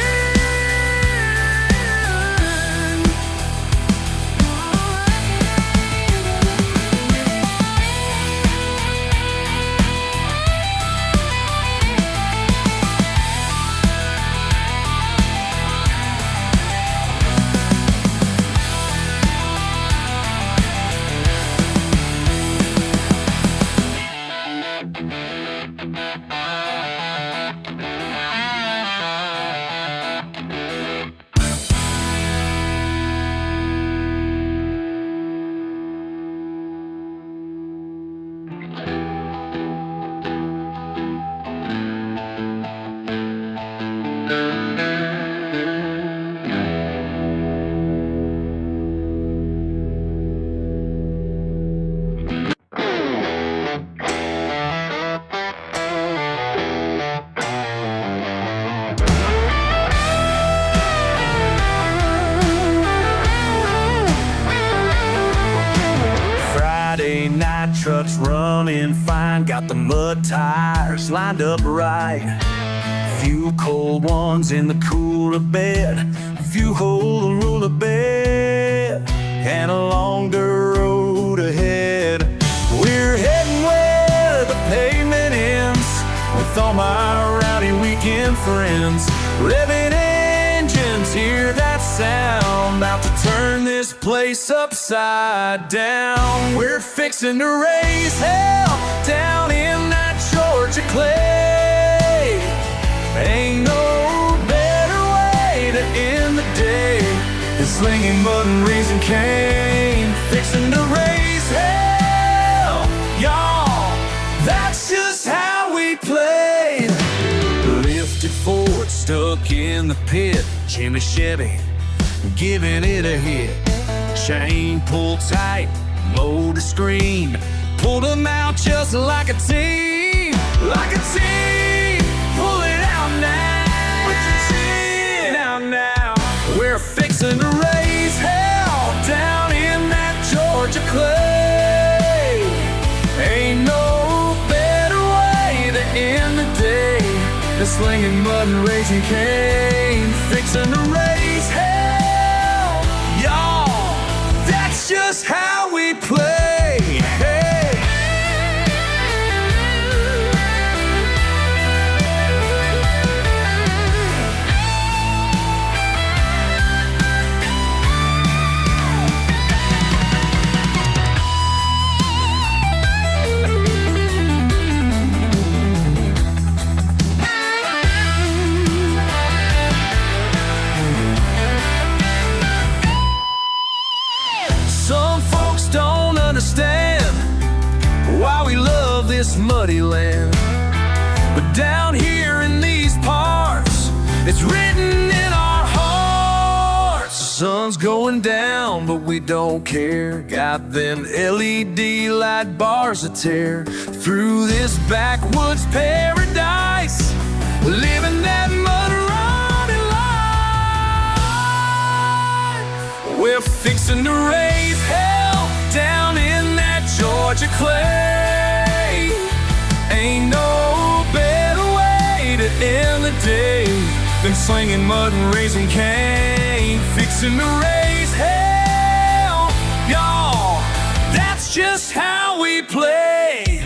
Friday night, trucks running fine, got the mud tires lined up right. Few cold ones in the cooler bed, few hold the ruler bed, and a longer road ahead. We're heading where the pavement ends, with all my rowdy weekend friends. Revving engines, hear that sound, about to turn this place upside down. We're fixing to raise hell down in that Georgia clay. Ain't no better way to end the day than slinging mud and raising cane. Fixing to raise hell, y'all, that's just how we play. Lifted Ford stuck in the pit, Jimmy Chevy giving it a hit. Chain pulled tight, motor scream, pulled them out just like a team. Like a team, pull it out now. With your chin out now. We're fixing to raise hell down in that Georgia clay. Ain't no better way to end the day than slinging mud and raising cane. Fixing to raise hell, y'all, that's just how we play. Hey. understand why we love this muddy land. But down here in these parts, it's written in our hearts. The sun's going down, but we don't care. Got them LED light bars that tear through this backwoods paradise, living that mud-rotted life. We're fixing to raise hell down in that Georgia clay. Ain't no better way to end the day than slinging mud and raising cane. Fixing to raise hell, y'all, that's just how we play.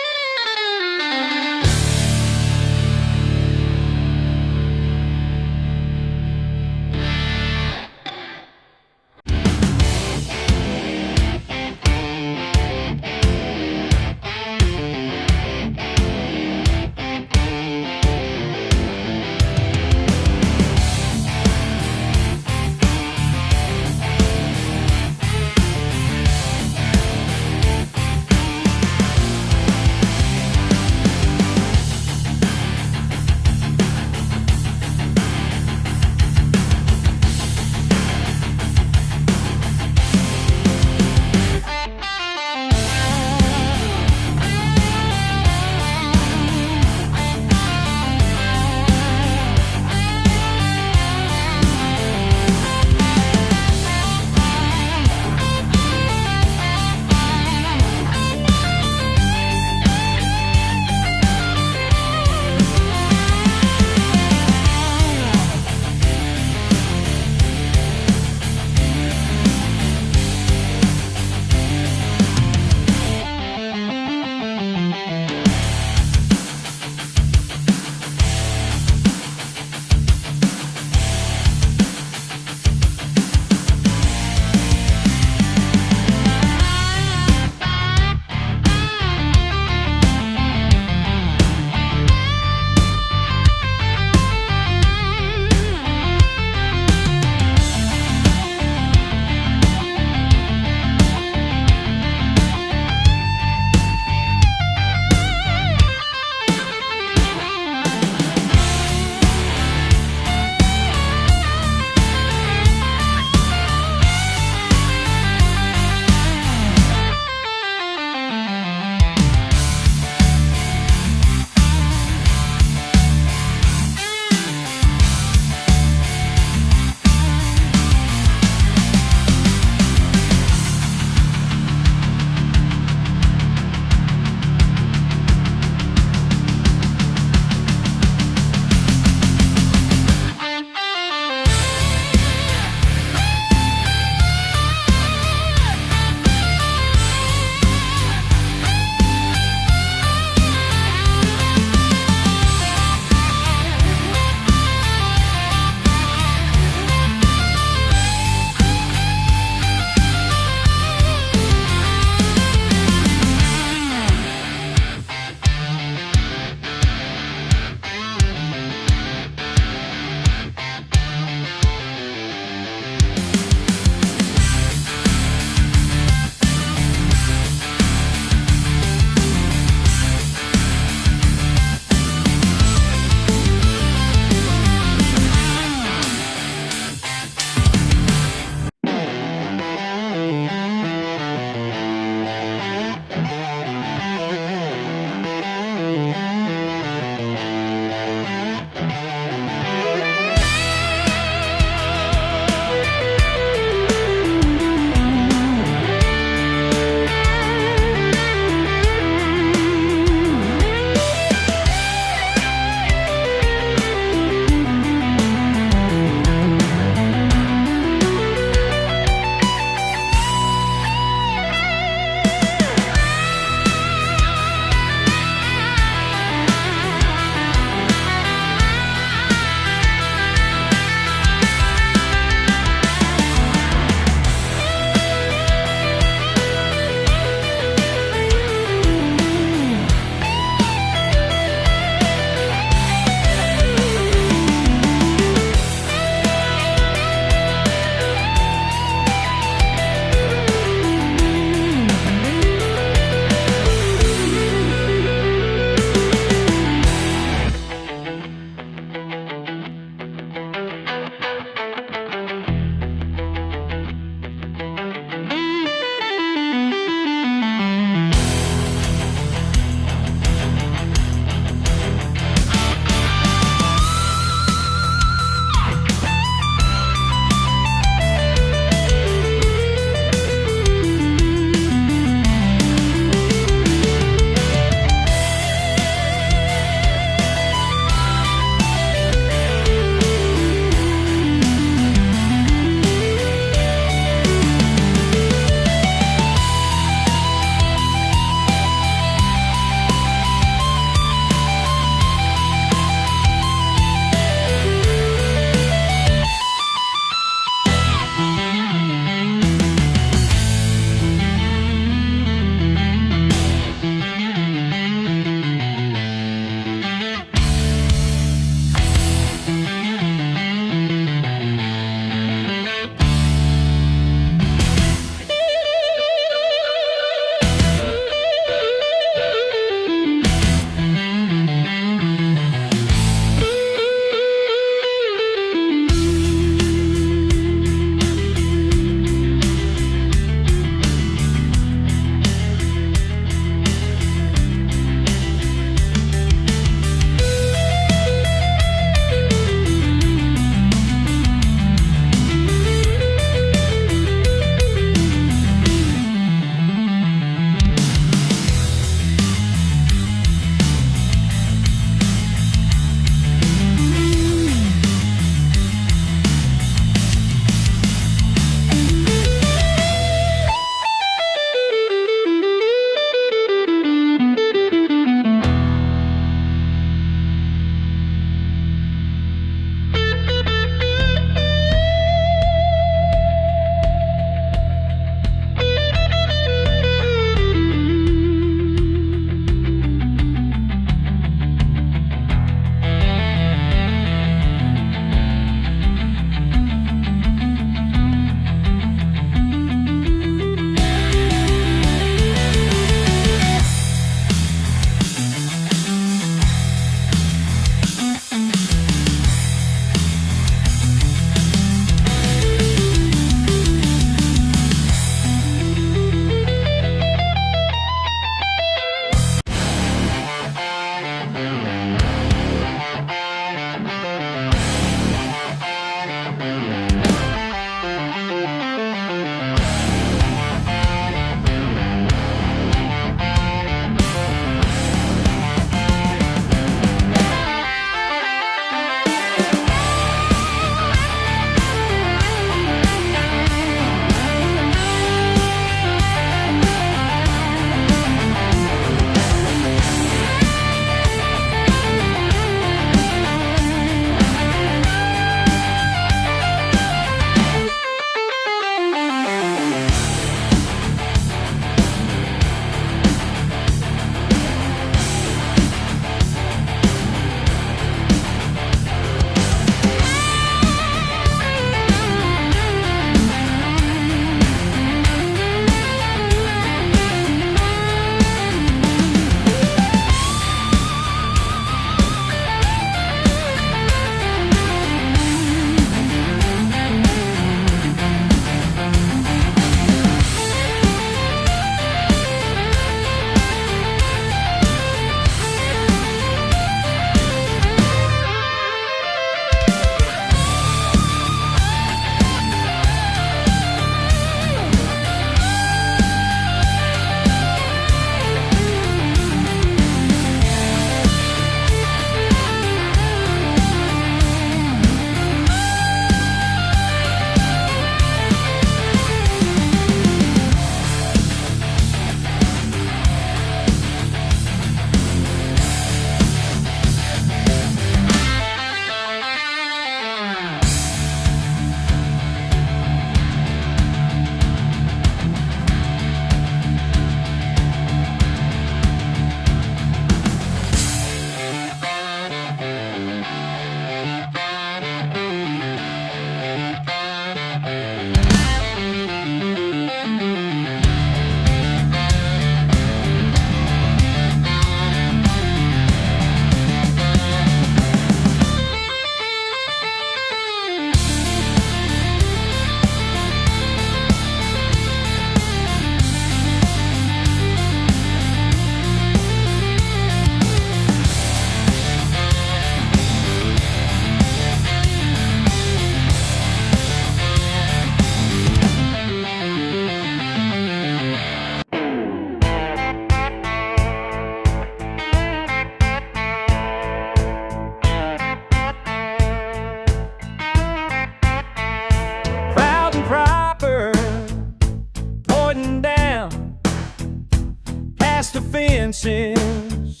acquaintances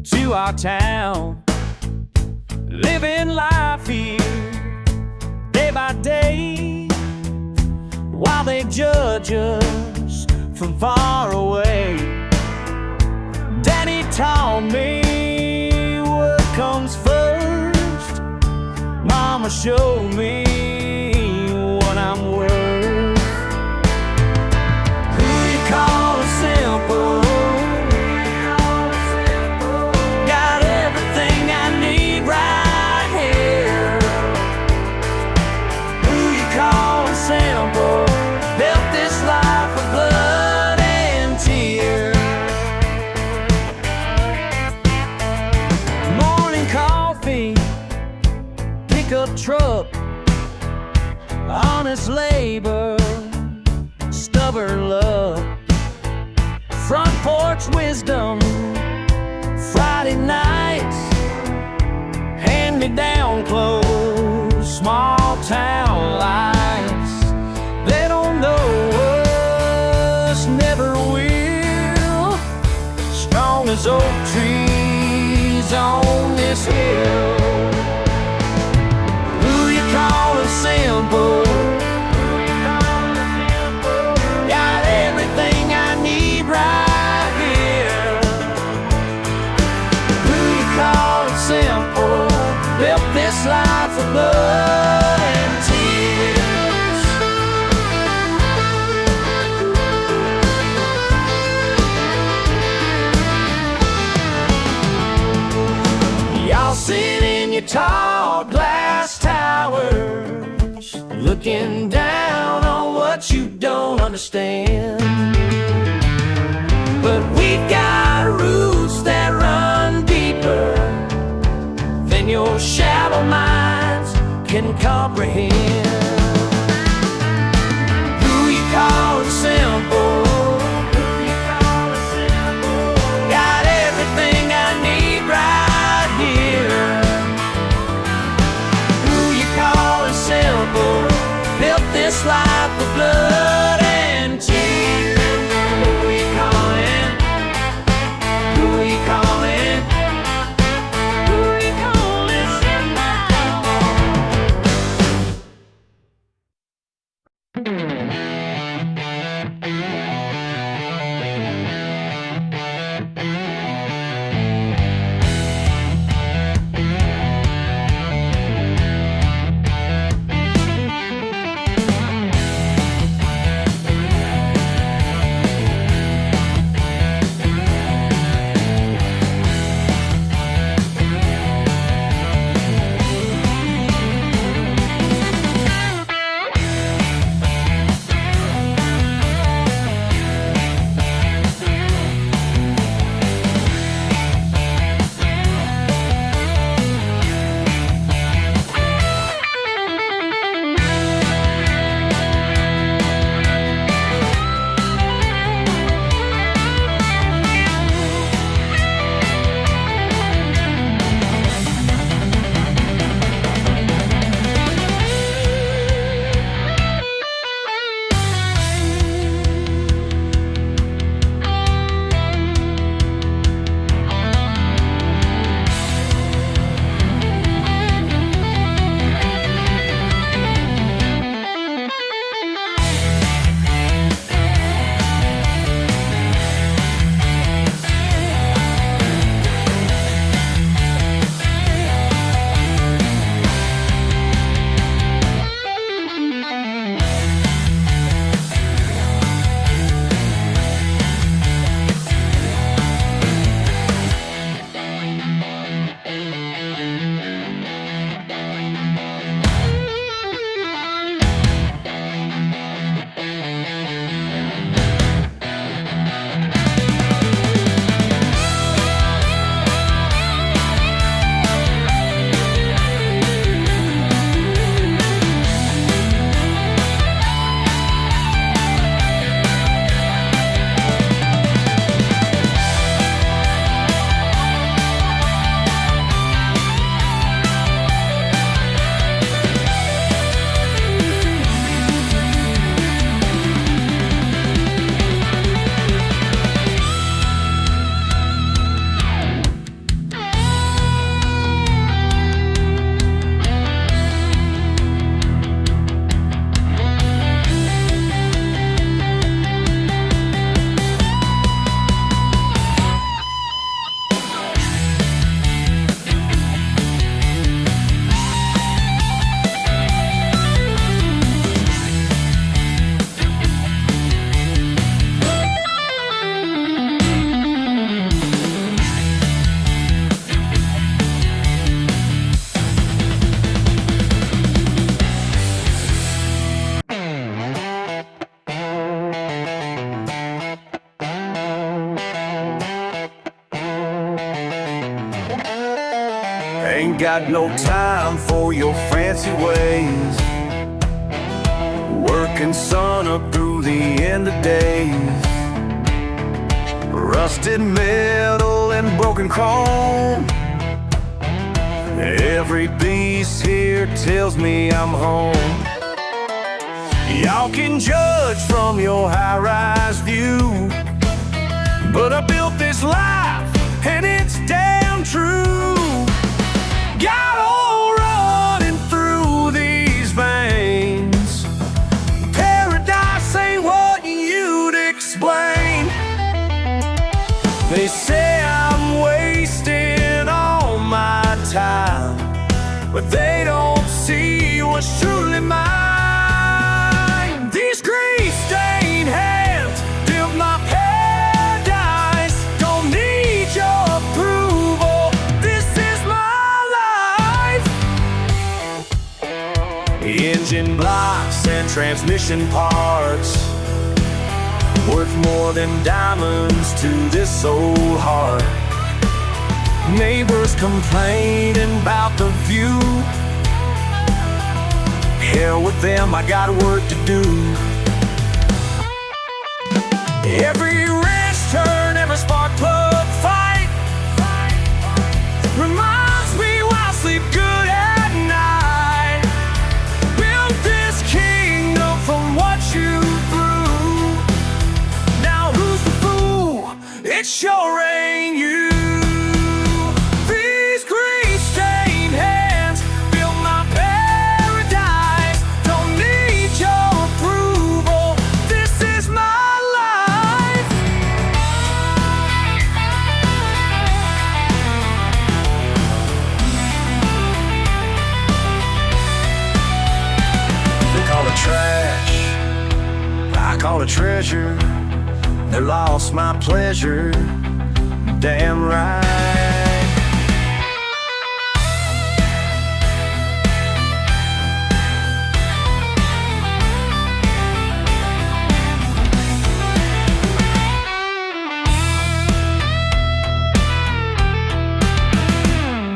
to our town, living life here day by day, while they judge us from far away. Daddy taught me what comes first. Mama showed me what I'm worth. Who you call a simple? Got everything I need right here. Who you call a simple? Built this life of blood and tears. Morning coffee, pickup truck, honest labor, stubborn love, front porch wisdom, Friday nights, hand-me-down clothes, small town lights. They don't know us, never will, strong as oak trees on this hill. Who you callin' simple? Got everything I need right here. Who you callin' simple? Built this life of blood and tears. Y'all sit in your tall glass towers, looking down on what you don't understand. But we've got roots that run deeper than your shallow minds can comprehend. Who you callin' simple? Got everything I need right here. Who you callin' simple? Built this life of blood and tears. Who you callin'? Who you callin'? Who you callin' ain't got no time for your fancy ways. Working sun up through the end of days. Rusted metal and broken chrome. Every beast here tells me I'm home. Y'all can judge from your high-rise view, but I built this life and it's damn true. Got oil running through these veins. Paradise ain't what you'd explain. They say I'm wasting all my time, but they don't see what's truly mine. These grease-stained hands built my paradise. Don't need your approval, this is my life. Engine blocks and transmission parts, worth more than diamonds to this old heart. Neighbors complaining about the view. Hell with them, I got work to do. Every wrench turn, every spark plug fight reminds me why I sleep good at night. Built this kingdom from what you threw. Now who's the fool? It sure ain't you. I call it treasure. They lost my pleasure. Damn right.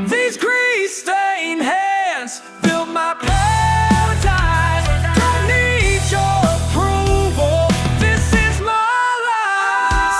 These grease-stained hands built my paradise. Don't need your approval, this is my life.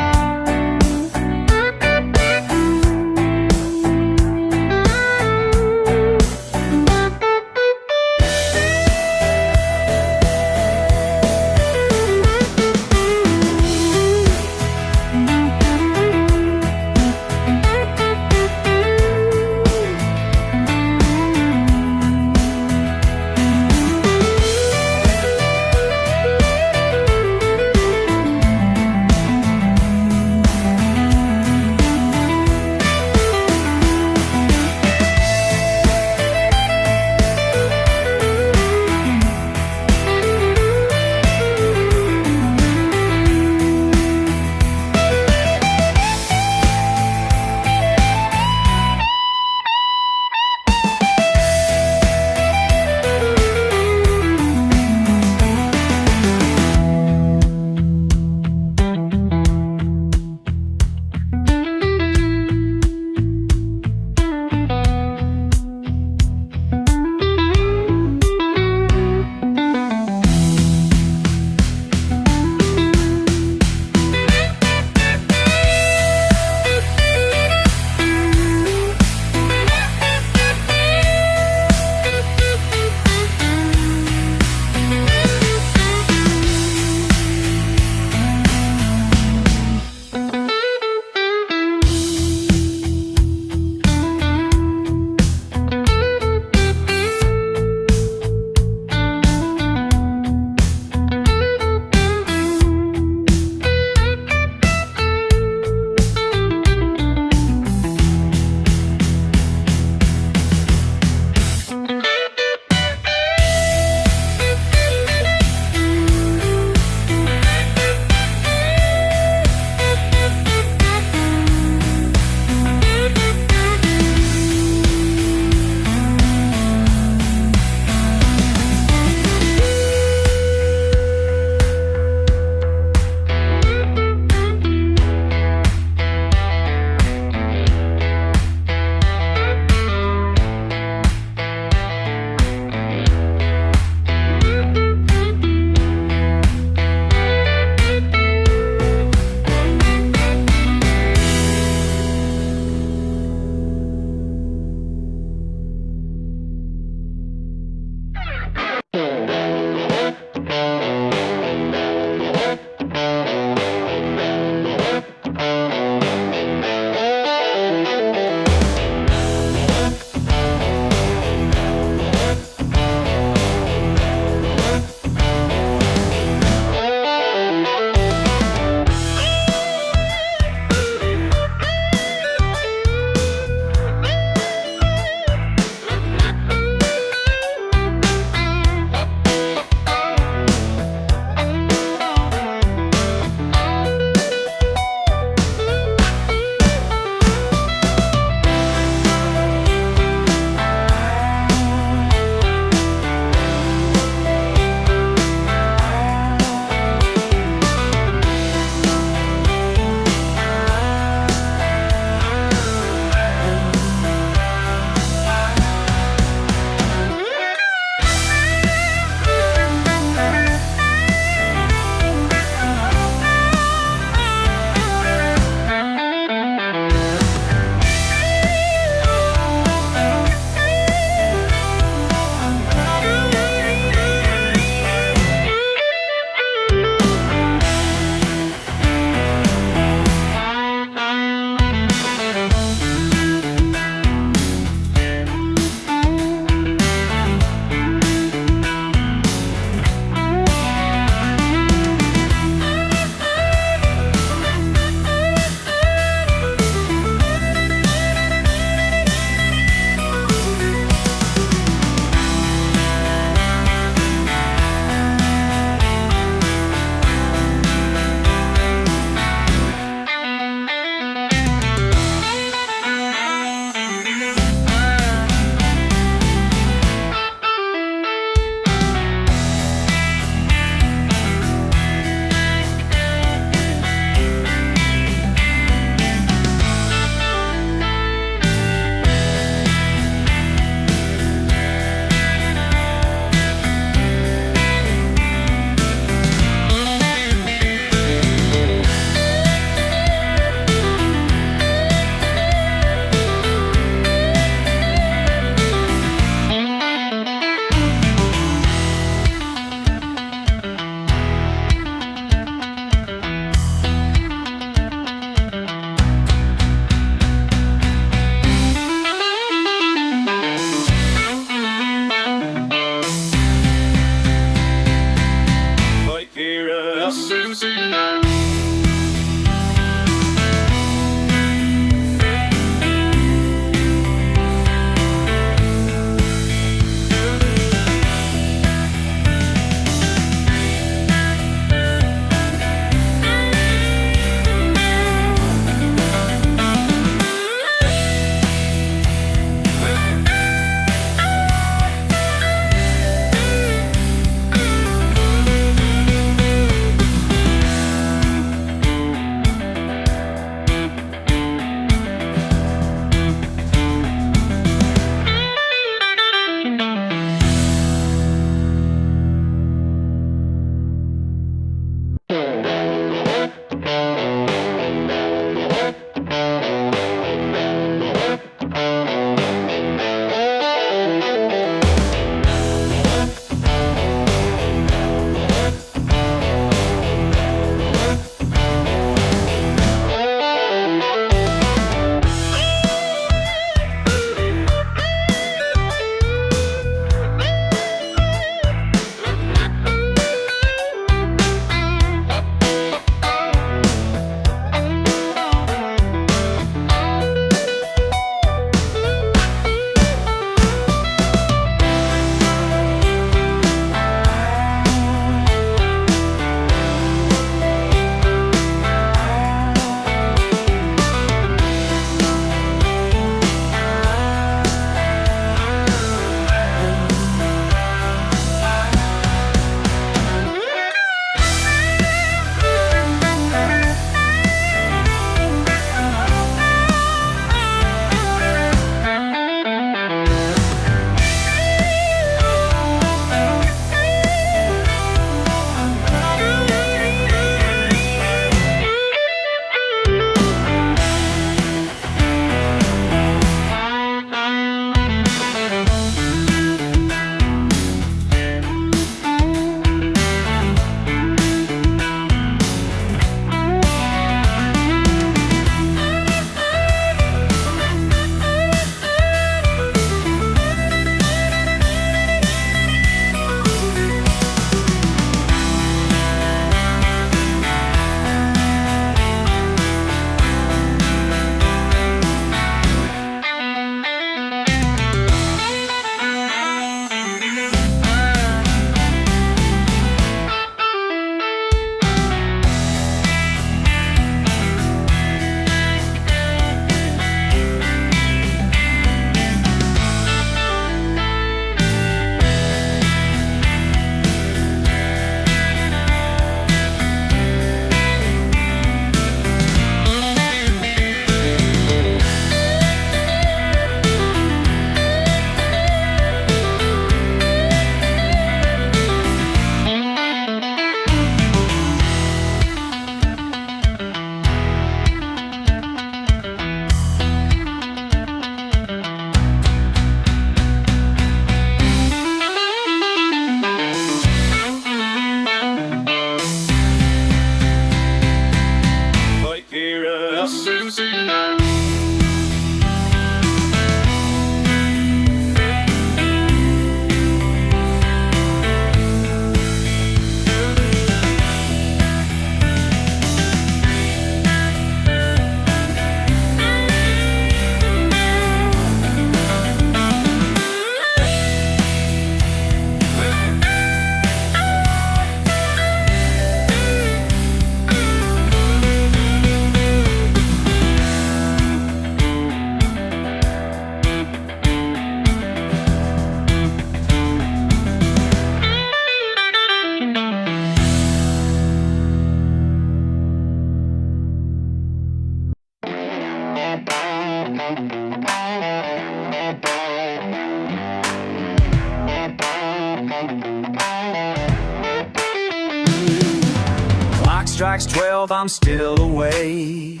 strikes 12, I'm still awake.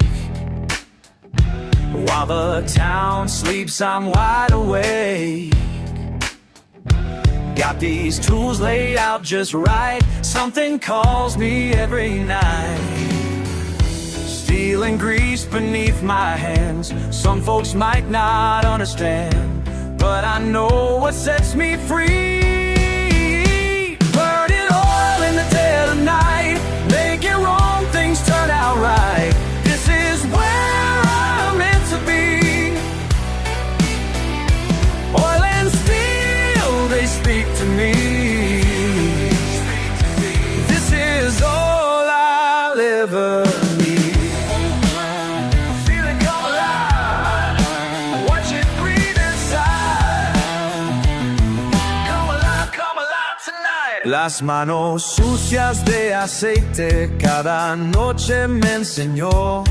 While the town sleeps, I'm wide awake. Got these tools laid out just right. Something calls me every night. Steel and grease beneath my hands. Some folks might not understand, but I know what sets me free. Burning oil in the dead of night, making wrong things turn out right. This is where I'm meant to be. Oil and steel, they speak to me. This is all I'll ever need. Feel it come alive, watch it breathe inside. Come alive tonight. Las manos sucias de aceite cada noche me enseñó.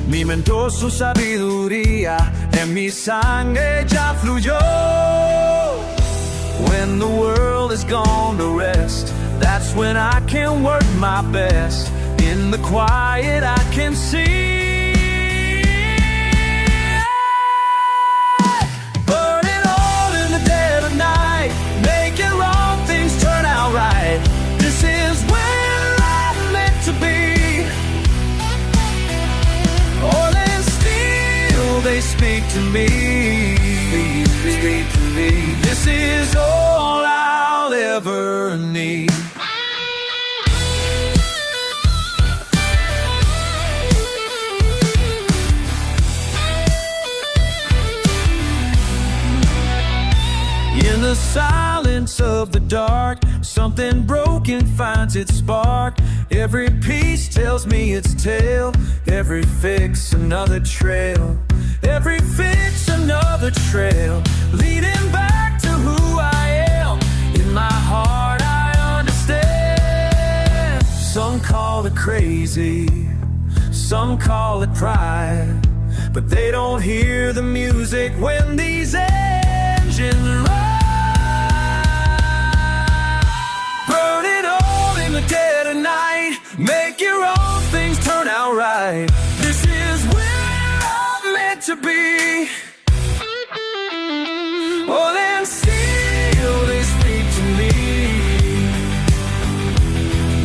Mi mentor su sabiduría, en mi sangre ya fluyó. When the world has gone to rest, that's when I can work my best. In the quiet I can see. Burning all in the dead of night, making wrong things turn out right. This is where I'm meant to be. Oil and steel, they speak to me. Speak to me. This is all I'll ever need. In the silence of the dark, something broken finds its spark. Every piece tells me its tale. Every fix another trail. Every fix another trail, leading back to who I am. In my heart I understand. Some call it crazy, some call it pride, but they don't hear the music when these engines ride. Burn it all in the dead of night, make your own things turn out right. This is where I'm meant to be. Oil and steel, they speak to me.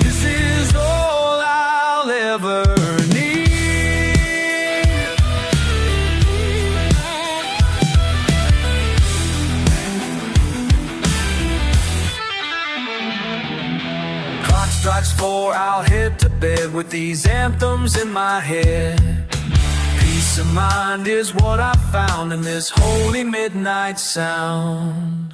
This is all I'll ever need. Clock strikes 4, I'll head to bed with these anthems in my head. Peace of mind is what I found in this holy midnight sound.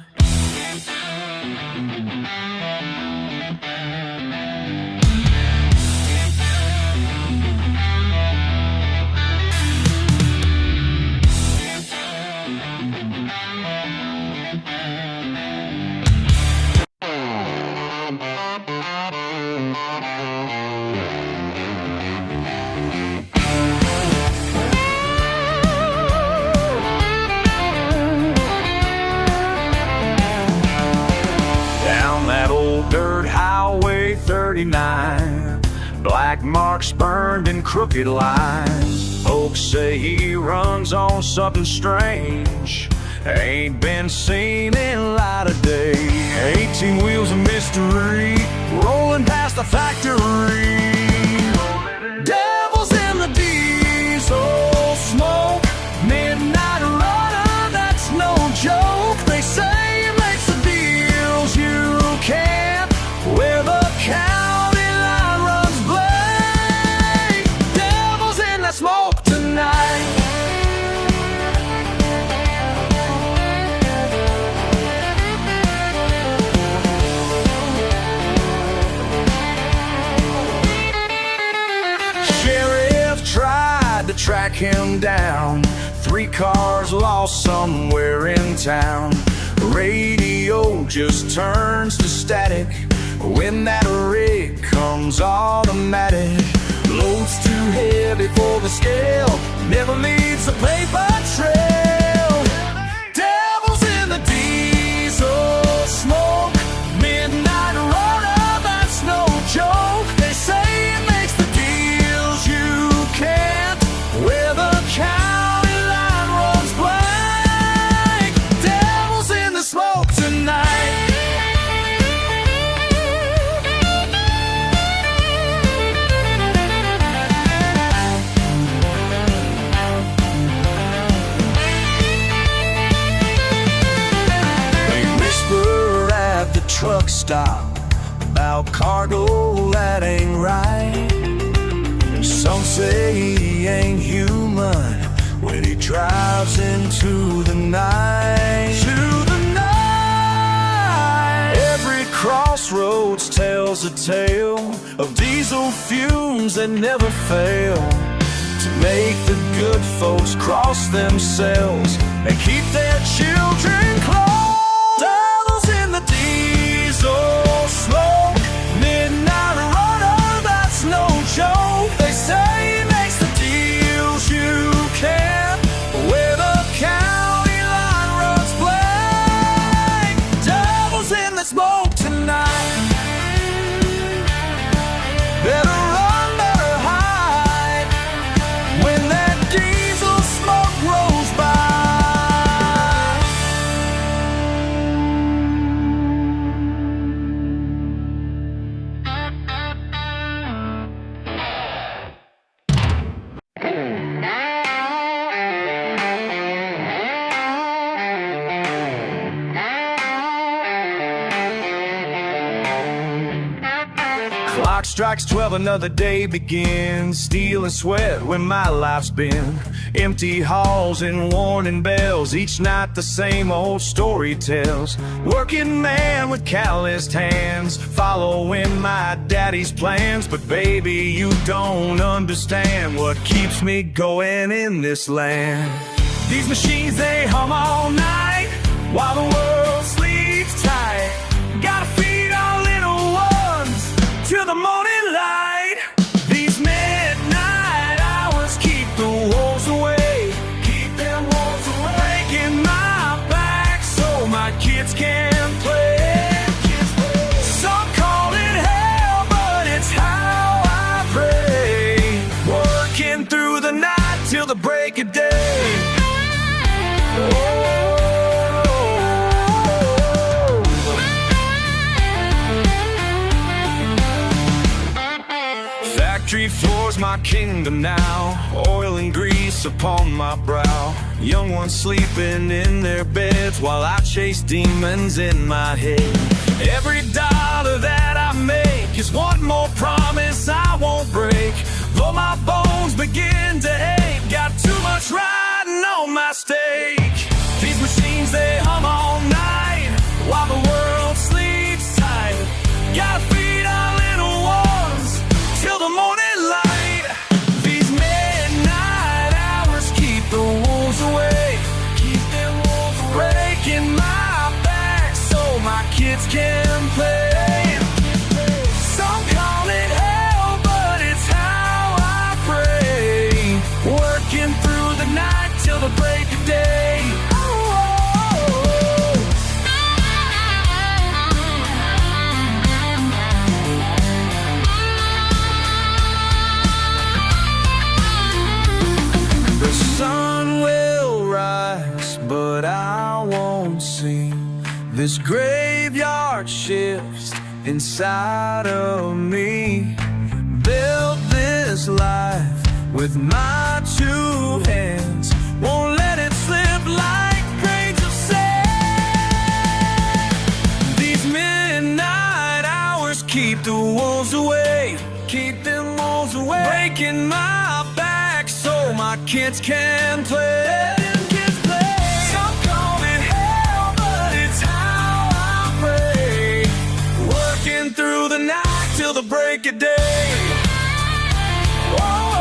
Dirt Highway 39, black marks burned in crooked lines. Folks say he runs on something strange, ain't been seen in light of day. 18 wheels of mystery, rolling past the factory. Devils in the diesel smoke, midnight runner, that's no joke. They say he makes the deals you can't, where the county line runs blank. Devils in the smoke tonight. Sheriff tried to track him down, 3 cars lost somewhere in town. Radio just turns to static when that rig comes automatic. Load's too heavy for the scale, never leaves a paper trail. Devils in the diesel smoke, midnight runner, that's no joke. They say it makes the truck stop about cargo that ain't right. Some say he ain't human when he drives into the night. Every crossroads tells a tale of diesel fumes that never fail to make the good folks cross themselves and keep their children close. Devils in the diesel smoke, midnight runner, that's no joke. They say he makes the deals you can't, where the county line runs blank. Devils in the smoke tonight. Better run, better hide when that diesel smoke rolls by. Clock strikes 12, another day begins. Steel and sweat where my life's been. Empty halls and warning bells. Each night the same old story tells. Working man with calloused hands, following my daddy's plans. But baby, you don't understand what keeps me going in this land. These machines, they hum all night while the world sleeps tight. Gotta feed our little ones till the morning light. These midnight hours keep the wolves away. Keep them wolves away. Breaking my back so my kids can play. Some call it hell, but it's how I pray. Working through the night till the break of day. Factory floors my kingdom now, oil and grease upon my brow. Young ones sleeping in their beds while I chase demons in my head. Every dollar that I make is one more promise I won't break. Though my bones begin to ache, got too much riding on my stake. These machines, they hum all night while the world sleeps tight. Gotta feed our little ones till the morning light. These midnight hours keep the wolves away. Keep them wolves away. Breaking my back so my kids can play. Some call it hell, but it's how I pray. Working through the night till the break of day. The sun will rise, but I won't see this graveyard shift inside of me. Built this life with my two hands, won't let it slip like grains of sand. These midnight hours keep the wolves away. Keep them wolves away. Breaking my back so my kids can play. Some call it hell, but it's how I pray. Working through the night till the break of day. Whoa.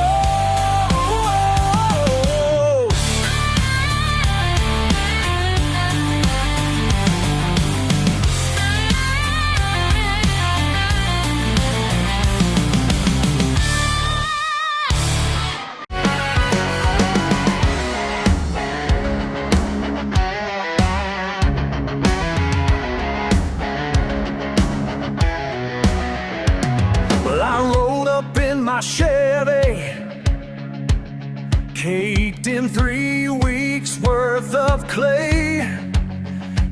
My Chevy, caked in 3 weeks worth of clay.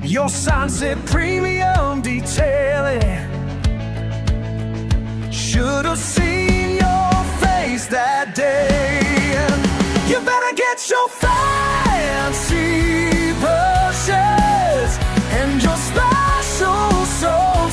Your sign said premium detailing. Should have seen your face that day. You better get your fancy brushes and your special soul.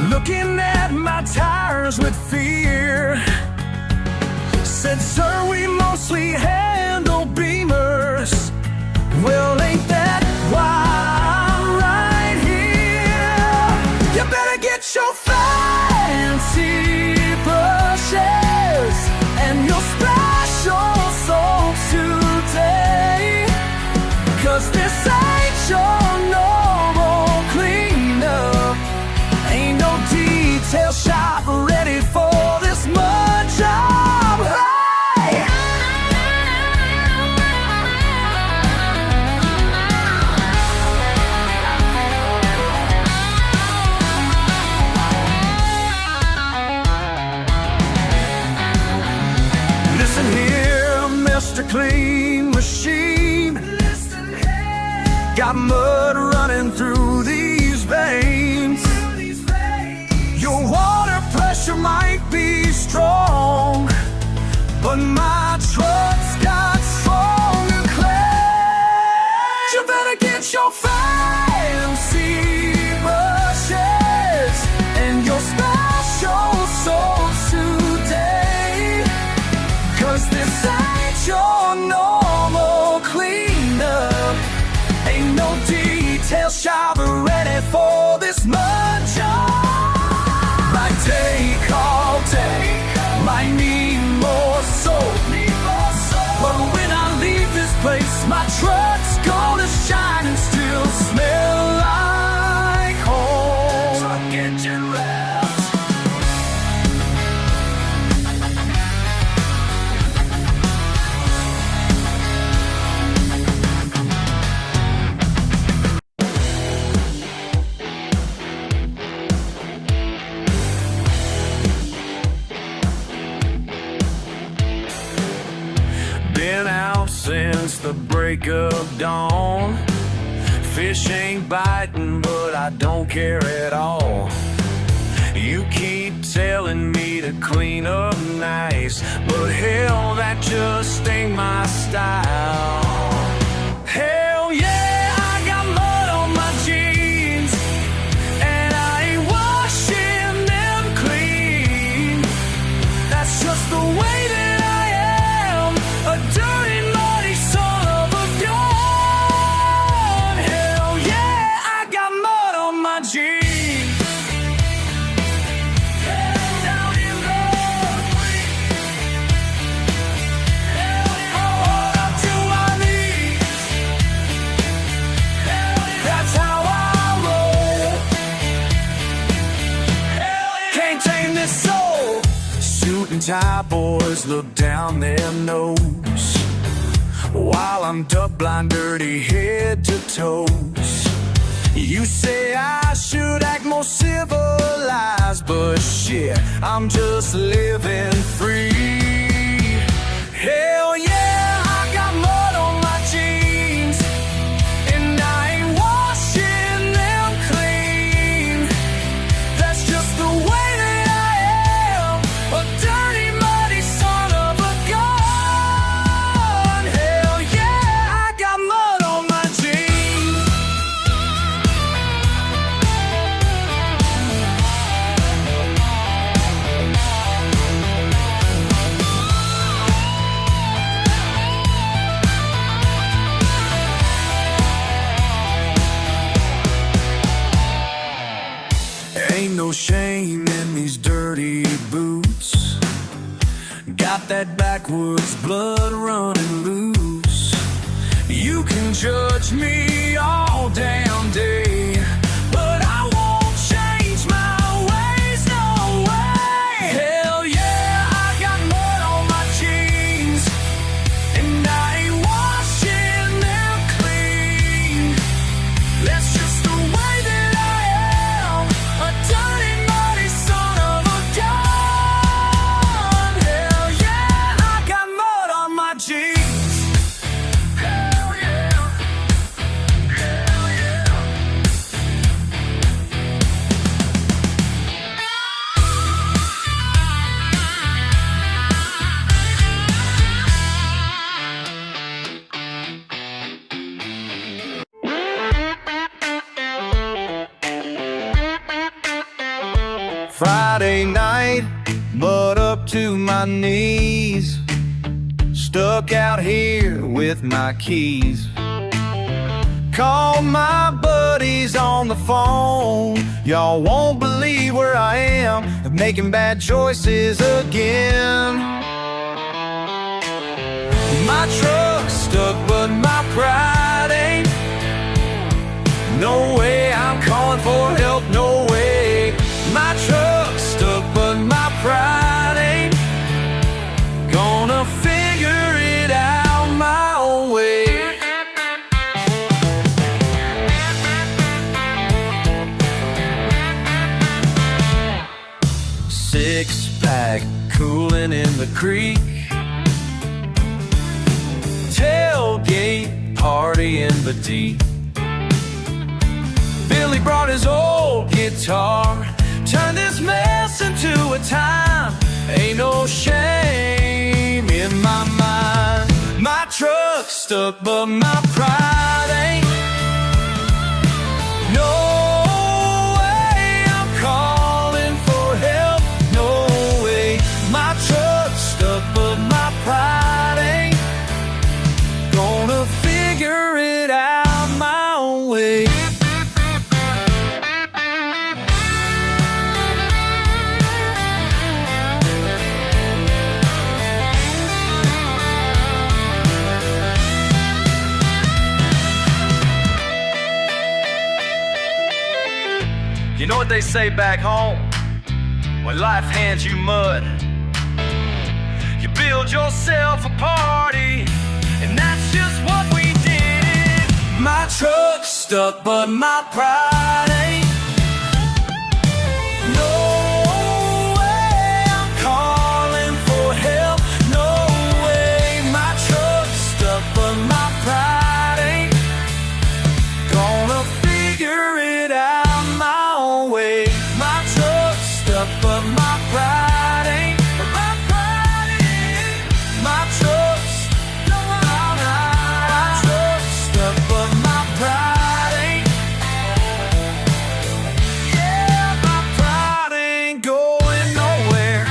looking at my tires with fear. Said, sir, we mostly handle Beamers. Well, ain't that why I'm right here? You better get your fancy brushes and your special soaps today, 'cause this ain't your normal cleanup. Ain't no detail shop ready for this mud job. Hey! Listen here, Mr. Clean Machine. Listen here. Got mud running through these veins. Your water pressure might be strong, but my truck's got stronger claims. You better get your fancy brushes and your special soaps today, 'cause this ain't your normal cleanup. Ain't no detail shop ready for this mud job. Might take all day, might need more soap, but when I leave this place, my truck's gonna shine and still smell like home. Truck engine wraps. Been out since the break of dawn. Fish ain't biting, but I don't care at all. You keep telling me to clean up nice, but hell, that just ain't my style. Hell yeah, I got mud on my jeans, and I ain't washing them clean. That's just the way that I am, a dirty, muddy son of a gun. Hell yeah, I got mud on my jeans. Down in the creek. Hell, up to my knees. That's how I roll. Can't tame this soul. Suit and tie boys look down their nose while I'm duck blind, dirty head to toes. You say I should act more civilized, but shit, I'm just living free. Hell yeah, I got mud on my jeans, and I ain't washing them clean. That's just the way that I am, a dirty, muddy son of a gun. Hell yeah, I got mud on my jeans. Ain't no shame in these dirty boots. Got that backwoods blood running loose. You can judge me all damn day, but I won't change my ways, no way. Hell yeah, I got mud on my jeans, and I ain't washing them clean. That's just the way that I am, a dirty, muddy son of a gun. Hell yeah, I got mud on my jeans. Hell yeah, hell yeah. Friday night, mud up to my knees, stuck out here with my keys. Call my buddies on the phone. Y'all won't believe where I am, making bad choices again. My truck's stuck, but my pride ain't. No way I'm calling for help, no way. My truck's stuck, but my pride ain't. Gonna figure it out my own way. Six-pack cooling in the creek, tailgate party in the deep. Billy brought his old guitar, turn this mess into a time. Ain't no shame in my mind. My truck's stuck, but my pride ain't. No way I'm calling for help, no way. My truck's stuck, but my pride ain't. Gonna figure it out my own way. You know what they say back home? When life hands you mud, you build yourself a party, and that's just what we did. My truck's stuck, but my pride ain't. No way I'm calling for help, no way. My truck's stuck, but my pride ain't. Gonna figure it out my own way. My truck's stuck, but my pride ain't. My pride ain't. My truck's stuck, but my pride ain't. Yeah, my pride ain't going nowhere.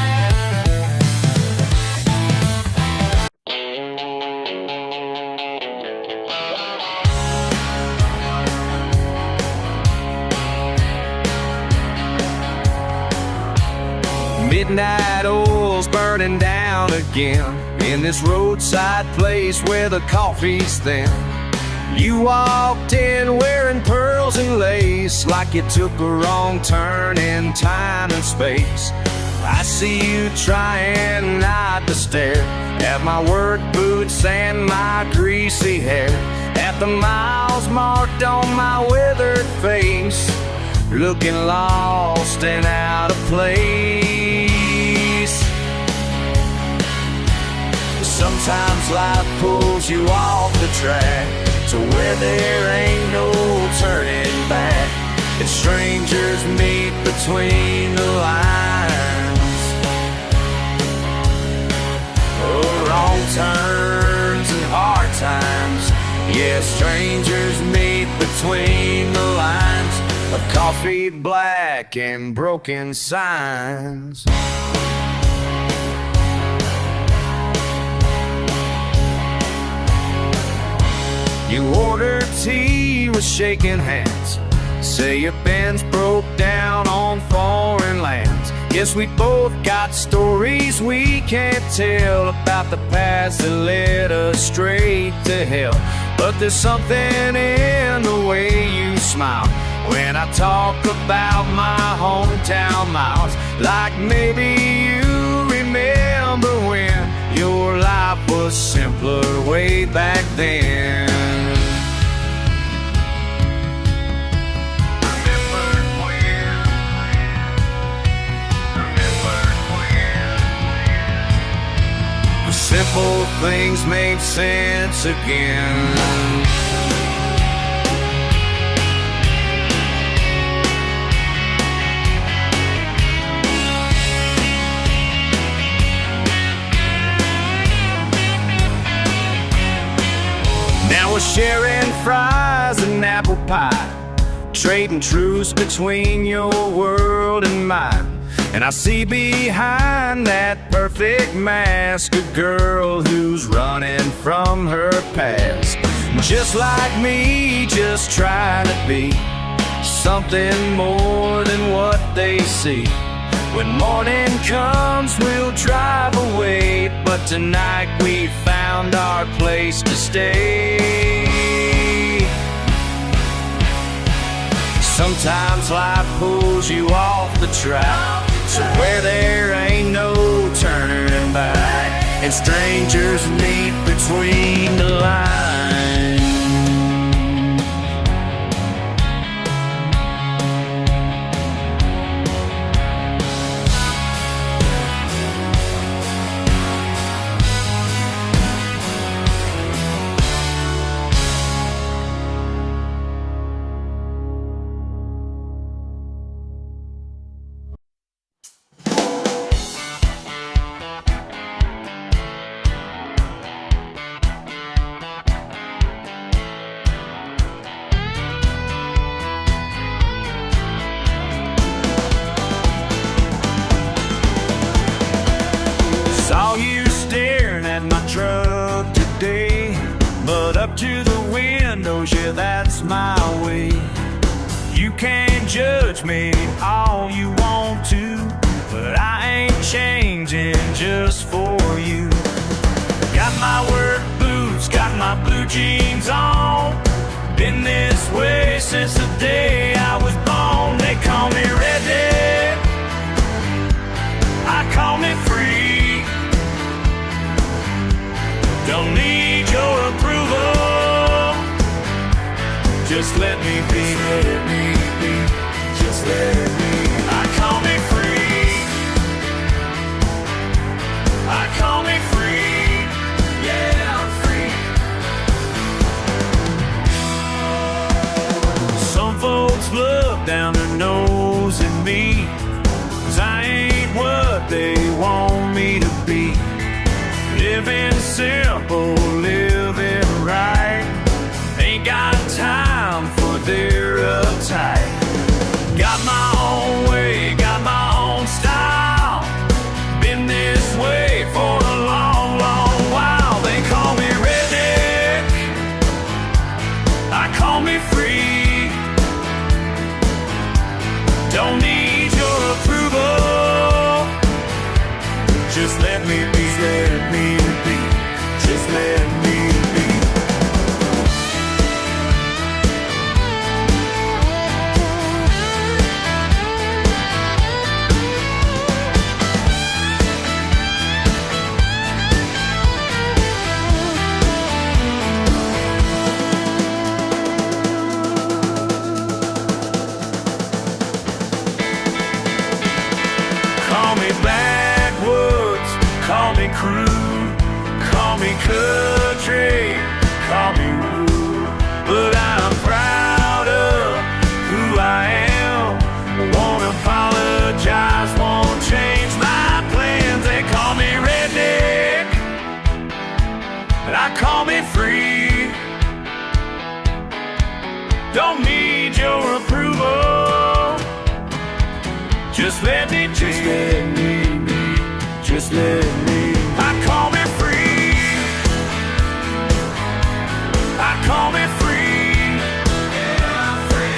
Midnight oil's burning down again in this roadside place where the coffee's thin. You walked in wearing pearls and lace, like you took a wrong turn in time and space. I see you trying not to stare at my work boots and my greasy hair, at the miles marked on my withered face, looking lost and out of place. Sometimes life pulls you off the track to where there ain't no turning back, and strangers meet between the lines. Oh, wrong turns and hard times. Yeah, strangers meet between the lines of coffeeed black and broken signs. You order tea with shaking hands, say your Benz broke down on foreign lands. Guess we both got stories we can't tell about the past that led us straight to hell. But there's something in the way you smile when I talk about my hometown miles, like maybe you remember when your life was simpler way back then. Simple things made sense again. Now we're sharing fries and apple pie, trading truths between your world and mine. And I see behind that perfect mask a girl who's running from her past. Just like me, just trying to be something more than what they see. When morning comes, we'll drive away, but tonight we found our place to stay. Sometimes life pulls you off the track to where there ain't no turning back, and strangers meet between the lines. Saw you staring at my truck today, but up to the windows, yeah, that's my way. You can't judge me all you want to, but I ain't changing just for you. Got my work boots, got my blue jeans on. Been this way since the day I was born. They call me Redneck, I call me free. Don't need your approval, just let me be, let me be, just let me. I call me free, I call me free, yeah, I'm free. Some folks look down their nose at me, 'cause I ain't what they want me to be. Living simple, living right, ain't got time for their uptight. Got my own way, got my own style, been this way for a long, long while. They call me Redneck, I call me free. Don't need your approval, just let me be, let me be, just let me be. Call me backwoods, call me crude, call me country, call me rude, but I'm proud of who I am. Won't apologize, won't change my plans. They call me Redneck, but I call me free. Don't need your approval, just let me be, just let me be, just let me. I call me free, I call me free, yeah, I'm free.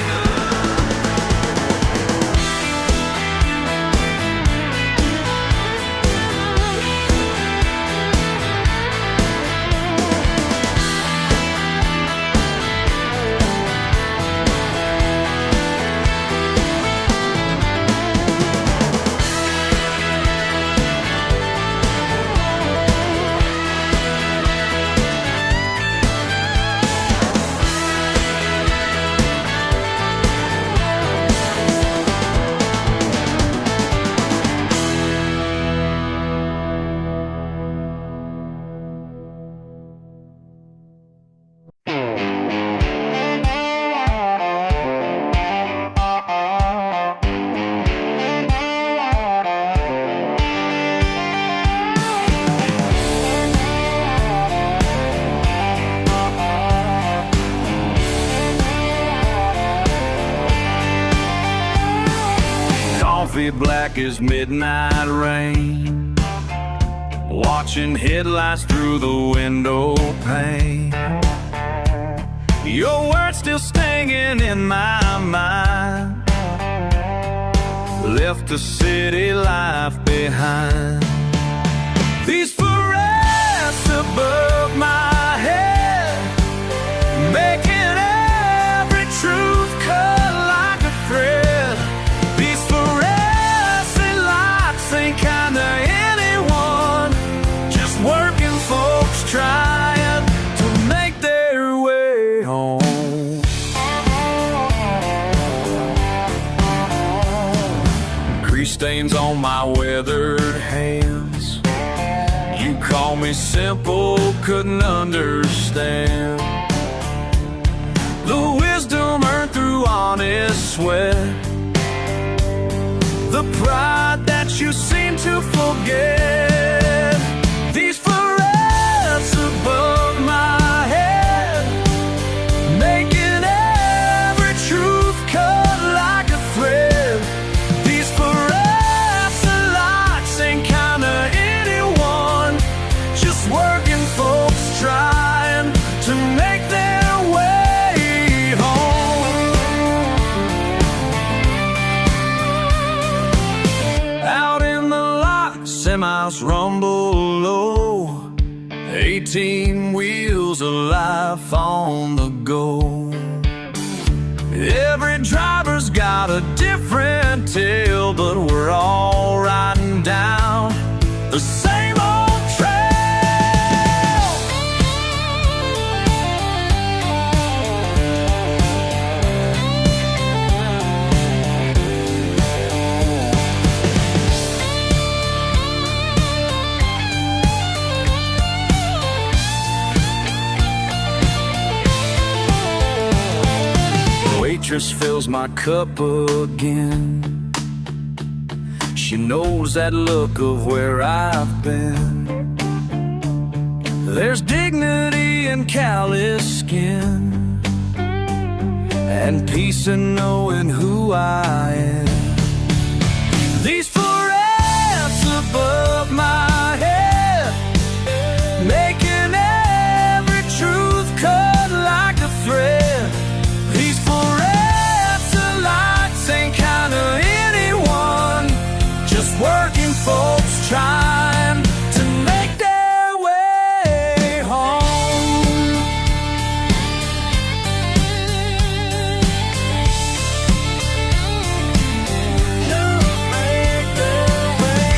coffee black as midnight rain, watching headlights through the window pane. Your words still stinging in my mind, left the city life behind. These forests above my head, making every truth cut like a thread. These fluorescent lights ain't kind to anyone, just working folks trying to make their way home. Grease stains on my weathered hands. You call me simple, couldn't understand the wisdom earned through honest sweat, the pride that you seem to forget. These forests above my head, making every truth cut like a thread. These fluorescent lights ain't kind to anyone, just working folks trying to make their way home. Out in the lot, semis rumble low, 18 wheels of life on the go. Every driver's got a different tale, but we're all riding down the same old trail. Waitress fills my cup again. She knows that look of where I've been. There's dignity in callous skin, and peace in knowing who I am. These forests above my head, making every truth cut like a thread. These fluorescent lights ain't kind of anyone, just working folks trying to make their way home. To make their way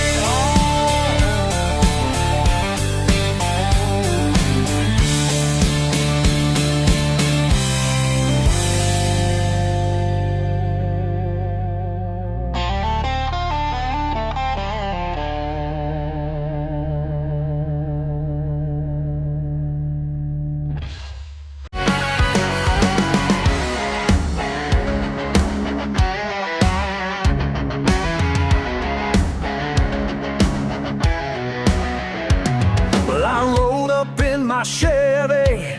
Well, I rolled up in my Chevy,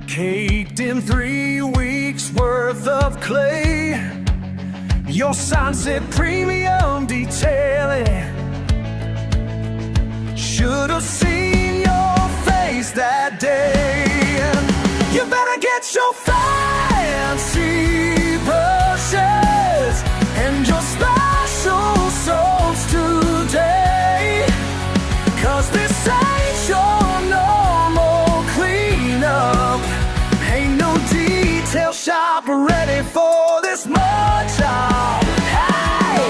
caked in 3 weeks worth of clay. Your sign said premium detailing. Should have seen your face that day. You better get your fancy brushes and your special soaps today, 'cause this ain't your normal cleanup. Ain't no detail shop ready for this mud job. Hey!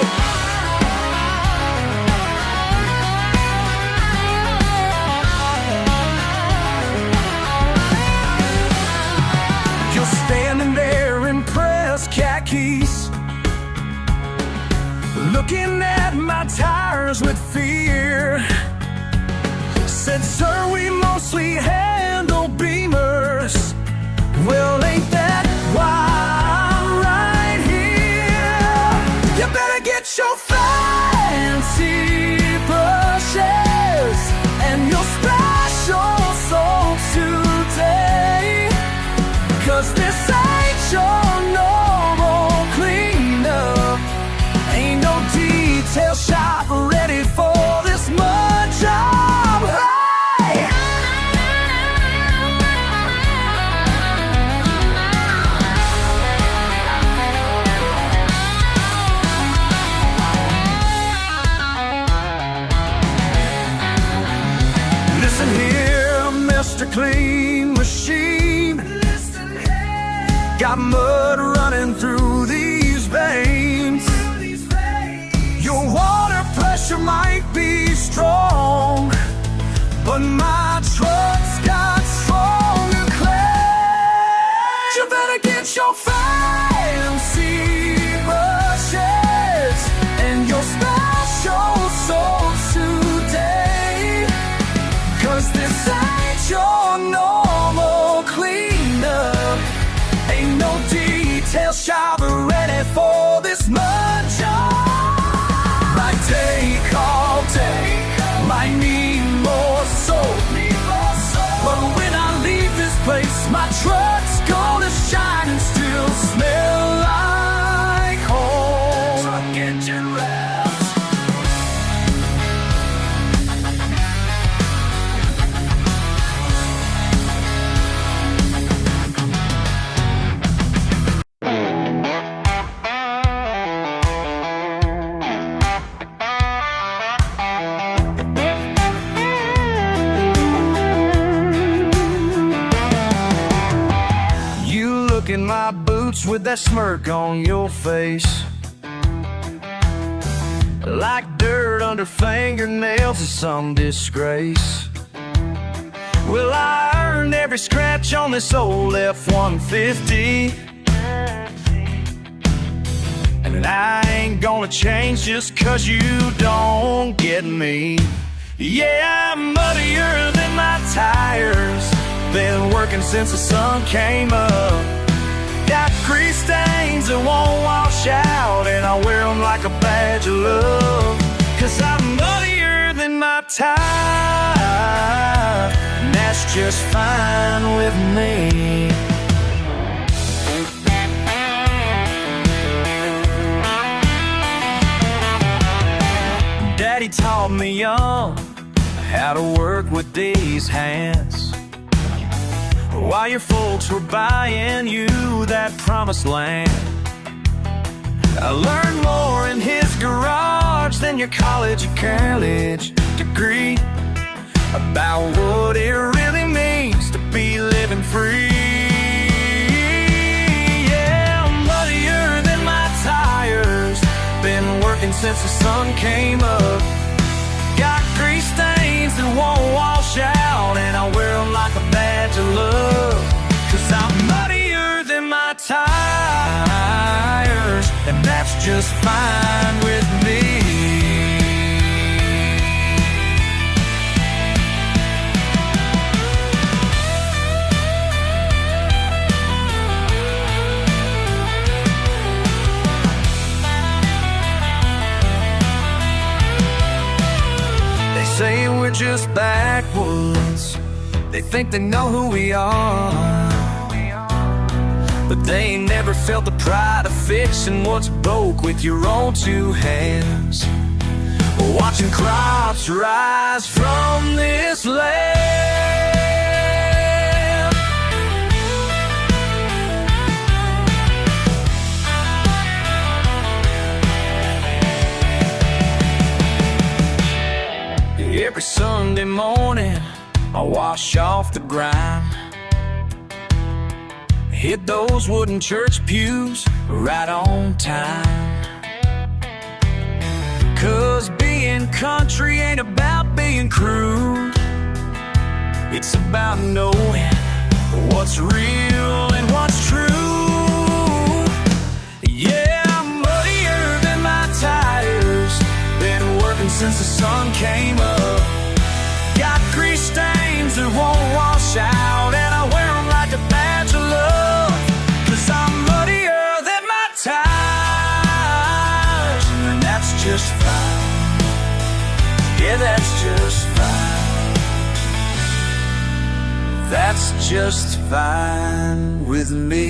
You're standing there in pressed khakis, looking at my tires with fear. Said, sir, we mostly handle Beamers. Well, ain't that why I'm right here? You better get your fancy brushes and your special soaps today, 'cause this ain't your normal cleanup. with that smirk on your face, like dirt under fingernails is some disgrace. Well, I earned every scratch on this old F-150, and I ain't gonna change just 'cause you don't get me. Yeah, I'm muddier than my tires, been working since the sun came up. Got grease stains that won't wash out, and I wear them like a badge of love. 'Cause I'm muddier than my tire, and that's just fine with me. Daddy taught me young how to work with these hands, while your folks were buying you that promised land. I learned more in his garage than your college or college degree about what it really means to be living free. Yeah, I'm muddier than my tires, been working since the sun came up. Got grease stains that won't wash out, and I wear them like a badge of love. 'Cause I'm muddier than my tires, and that's just fine with me. Say we're just backwoods, they think they know who we are, but they ain't never felt the pride of fixing what's broke with your own two hands. Watching crops rise from this land. Every Sunday morning I wash off the grime, hit those wooden church pews right on time. 'Cause being country ain't about being crude, it's about knowing what's real and what's true. Yeah, I'm muddier than my tires, been working since the sun came up. Got grease stains that won't wash out, and I wear them like a badge of love. 'Cause I'm muddier than my tires, and that's just fine. Yeah, that's just fine. That's just fine with me.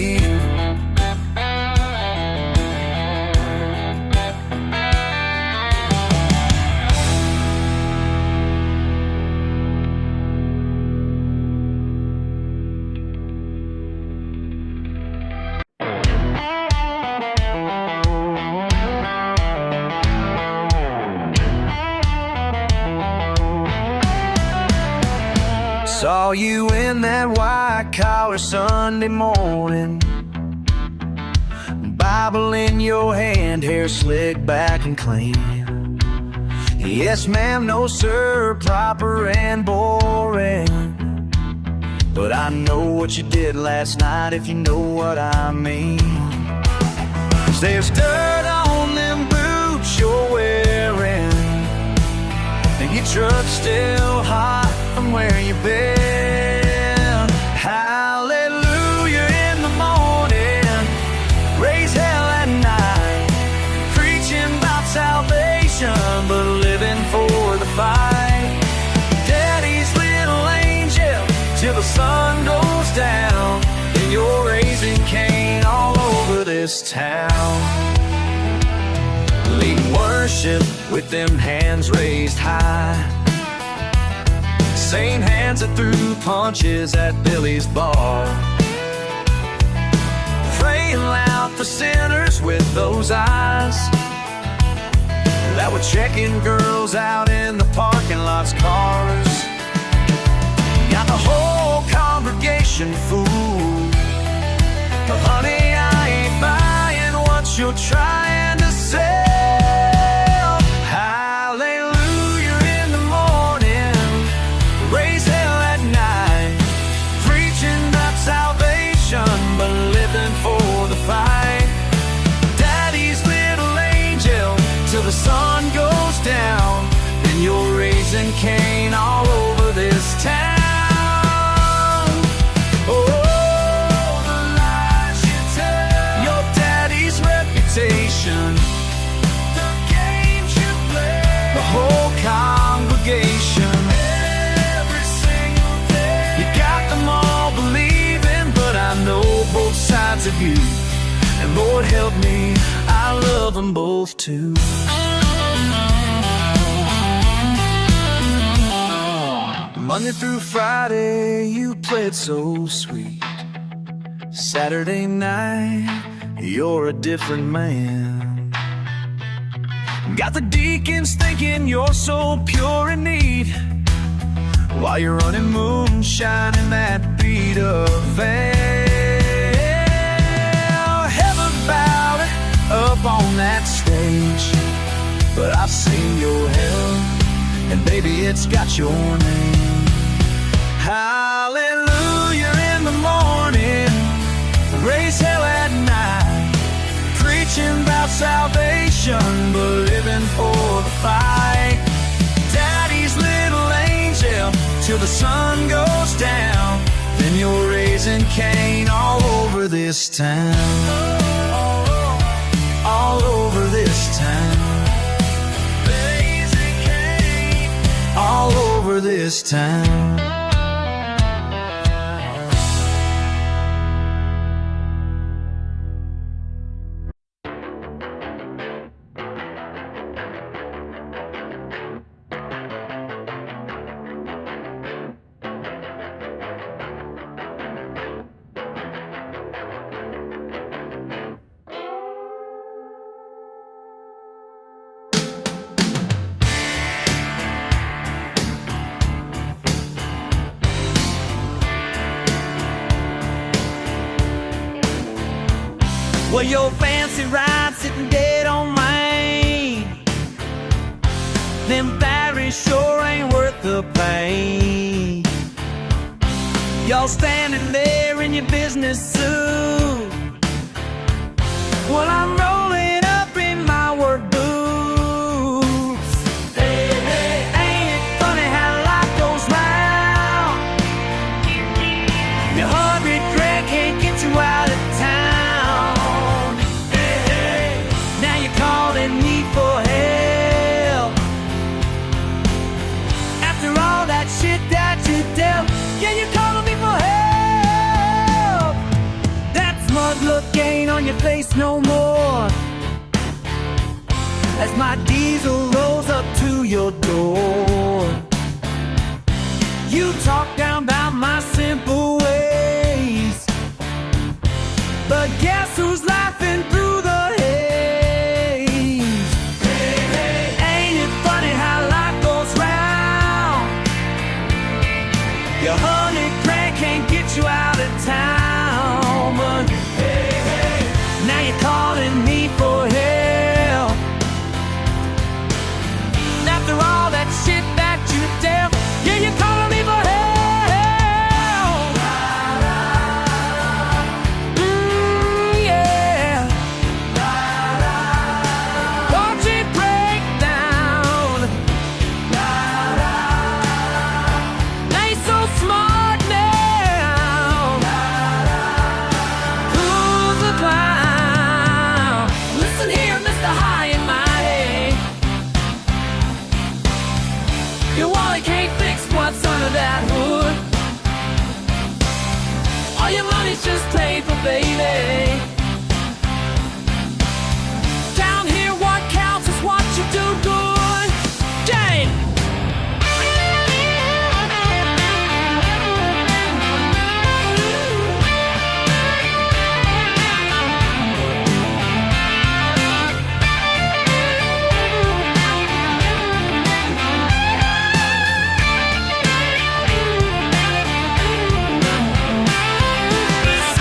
Saw you in that white collar Sunday morning, Bible in your hand, hair slicked back and clean. Yes ma'am, no sir, proper and boring, but I know what you did last night, if you know what I mean. 'Cause there's dirt on them boots you're wearing, and your truck's still hot from where you've been. Hallelujah in the morning, raise hell at night, preaching about salvation but living for the fight. Daddy's little angel till the sun goes down, and you're raising Cain all over this town. Leading worship with them hands raised high, same hands that threw punches at Billy's bar. Praying loud for sinners with those eyes that were checking girls out in the parking lot's cars. Got the whole congregation fooled, but honey, I ain't you're trying to sell. Hallelujah in the morning, raise hell at night, preaching about salvation, but living for the fight. Daddy's little angel till the sun goes down, then you're raising Cain all over this town. Oh, the lies you tell, your daddy's reputation, the games you play, the whole congregation, every single day. You got them all believing, but I know both sides of you, and Lord help me, I love them both too. Monday through Friday, you played so sweet. Saturday night, you're a different man. Got the deacons thinking you're so pure and neat, while you're running moonshine in that beat up van. Heaven bowed it up on that stage, but I've seen your hell, and baby, it's got your name. Hallelujah in the morning, raise hell at night, preaching about salvation, but living for the fight. Daddy's little angel till the sun goes down, then you're raising Cain all over this town. All over this town, raising Cain all over this town. Well, your fancy ride sitting dead on Main, them batteries sure ain't worth the pain. Y'all standing there in your business suit, well, I'm rolling up in my work boots. Hey, hey, ain't it funny how life goes round? Your hungry Greg can't get you out of town. Me for help after all that shit that you dealt. Yeah, you're calling me for help. That smug look ain't on your face no more as my diesel rolls up to your door. You talk down about my simple ways, but guess who's laughing through the your honey crack can't get you out of town, but hey, hey, now you're calling me for help. After all that shit that you dealt, yeah, you're calling me for help. Yeah. Don't you break down. Now you're so smart now. Who's the clown? Listen here, Mr. High and Mighty. Your wallet can't fix what's under that hood. All your money's just paid for, baby. Down here, what counts is what you do good. Jane!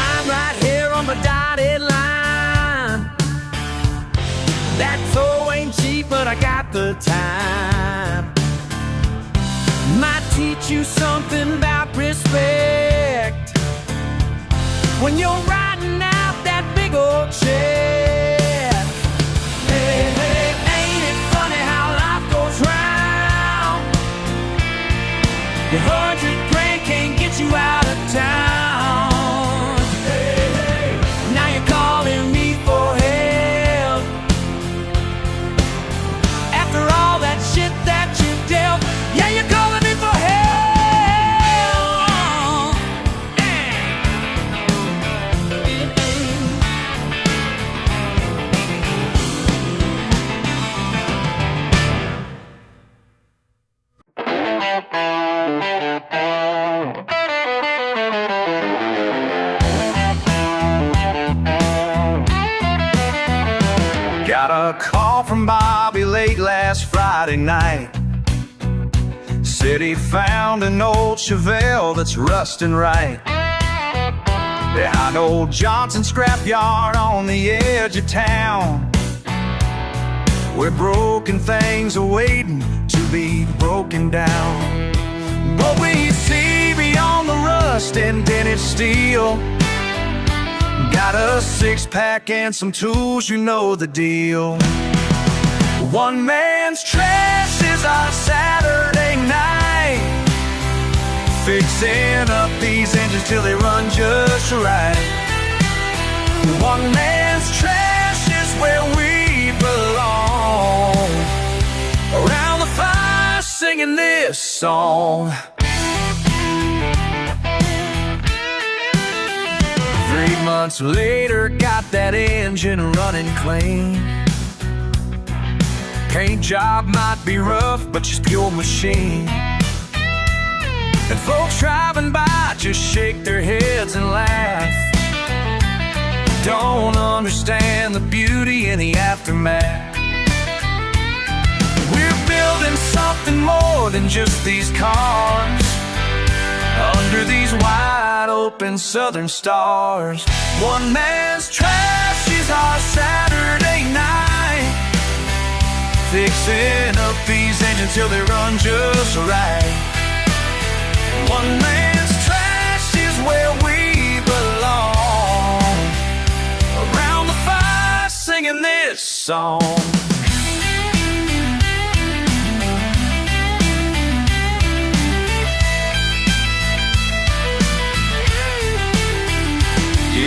I'm right here on my dime. I got the time. Might teach you something about respect when you're riding out that big old check. Hey, hey, ain't it funny how life goes round? Your 100 grand can't get you out of town. Hey, hey, now you're calling me for help after all that shit that you dealt. Yeah, you're calling me for help. Got a call from Bobby late last Friday night. Said he found an old Chevelle that's rusting right behind old Johnson's scrapyard on the edge of town, where broken things are waiting to be broken down. But we see beyond the rust and dented steel. Got a six-pack and some tools, you know the deal. One man's trash is our Saturday night, fixing up these engines till they run just right. One man's trash is where we belong, around the fire singing this song. 3 months later, got that engine running clean. Paint job might be rough, but just pure machine. And folks driving by just shake their heads and laugh. Don't understand the beauty in the aftermath. We're building something more than just these cars, under these wide open southern stars. One man's trash is our Saturday night, fixing up these engines till they run just right. One man's trash is where we belong, around the fire singing this song.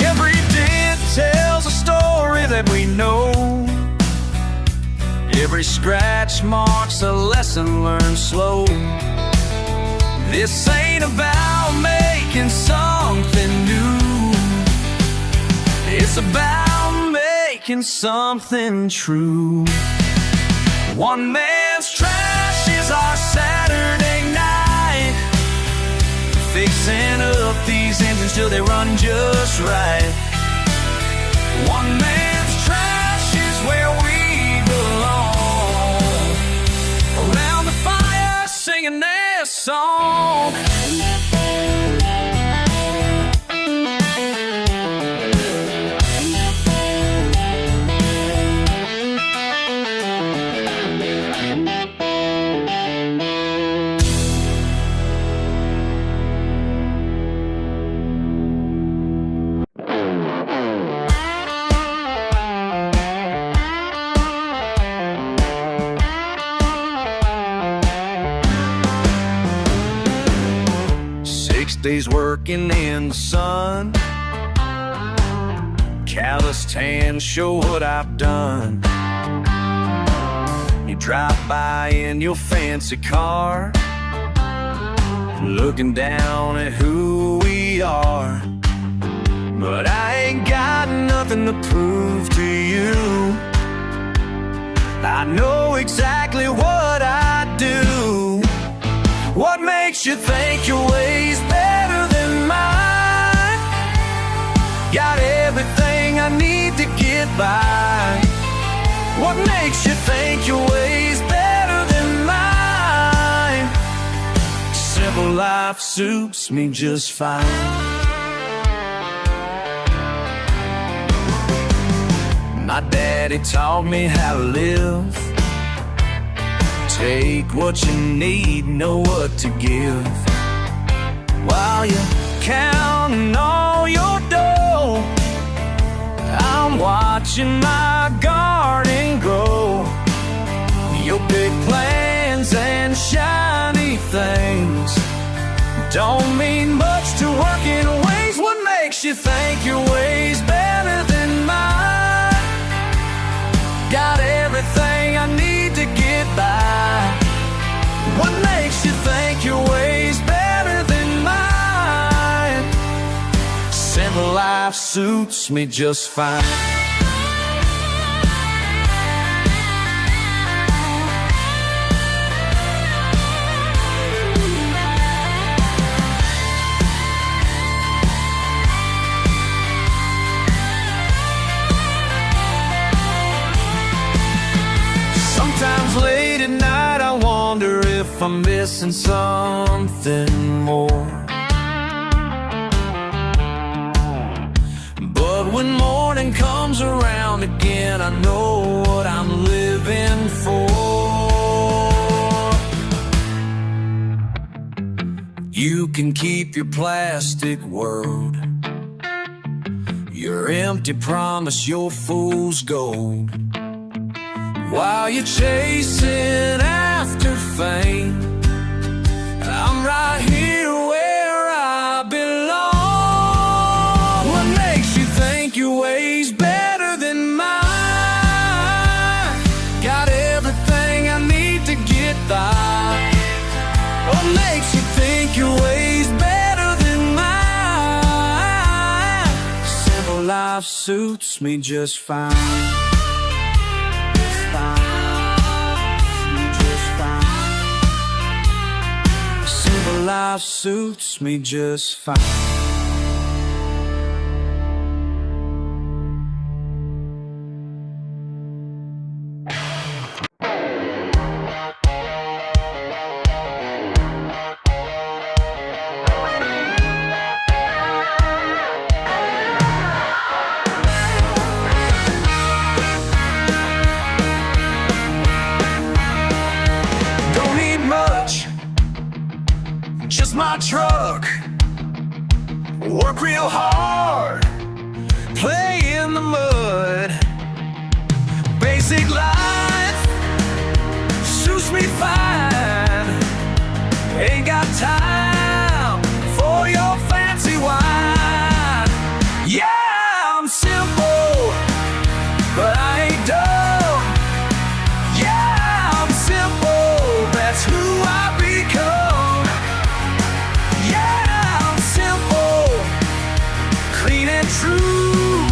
Every dent tells a story that we know. Every scratch marks a lesson learned slow. This ain't about making something new, it's about making something true. One man's trash is our Saturday night, fixing up these engines till they run just right. One man's trash is where we belong, around the fire singing this song. Days working in the sun, callous tan show what I've done. You drive by in your fancy car, looking down at who we are. But I ain't got nothing to prove to you. I know exactly what I do. What makes you think your way's better than mine? Got everything I need to get by. What makes you think your way's better than mine? Simple life suits me just fine. My daddy taught me how to live. Take what you need, know what to give. While you're counting all your dough, I'm watching my garden grow. Your big plans and shiny things don't mean much to working ways. What makes you think your way's better than mine? Got everything I need to get by. What makes you think your way's better than mine? Simple life suits me just fine. Sometimes late at night I wonder if I'm missing something more. But when morning comes around again, I know what I'm living for. You can keep your plastic world, your empty promise, your fool's gold. While you're chasing after fame, I'm right here where I belong. What makes you think your way's better than mine? Got everything I need to get by. What makes you think your way's better than mine? Simple life suits me just fine. Life suits me just fine. Don't need much, just my truck. Work real hard, play in the mud. Basic life suits me fine. Ain't got time for your fancy wine. Yeah, I'm simple, but I ain't dumb. Yeah, I'm simple, that's who I become. Yeah, I'm simple, clean and true.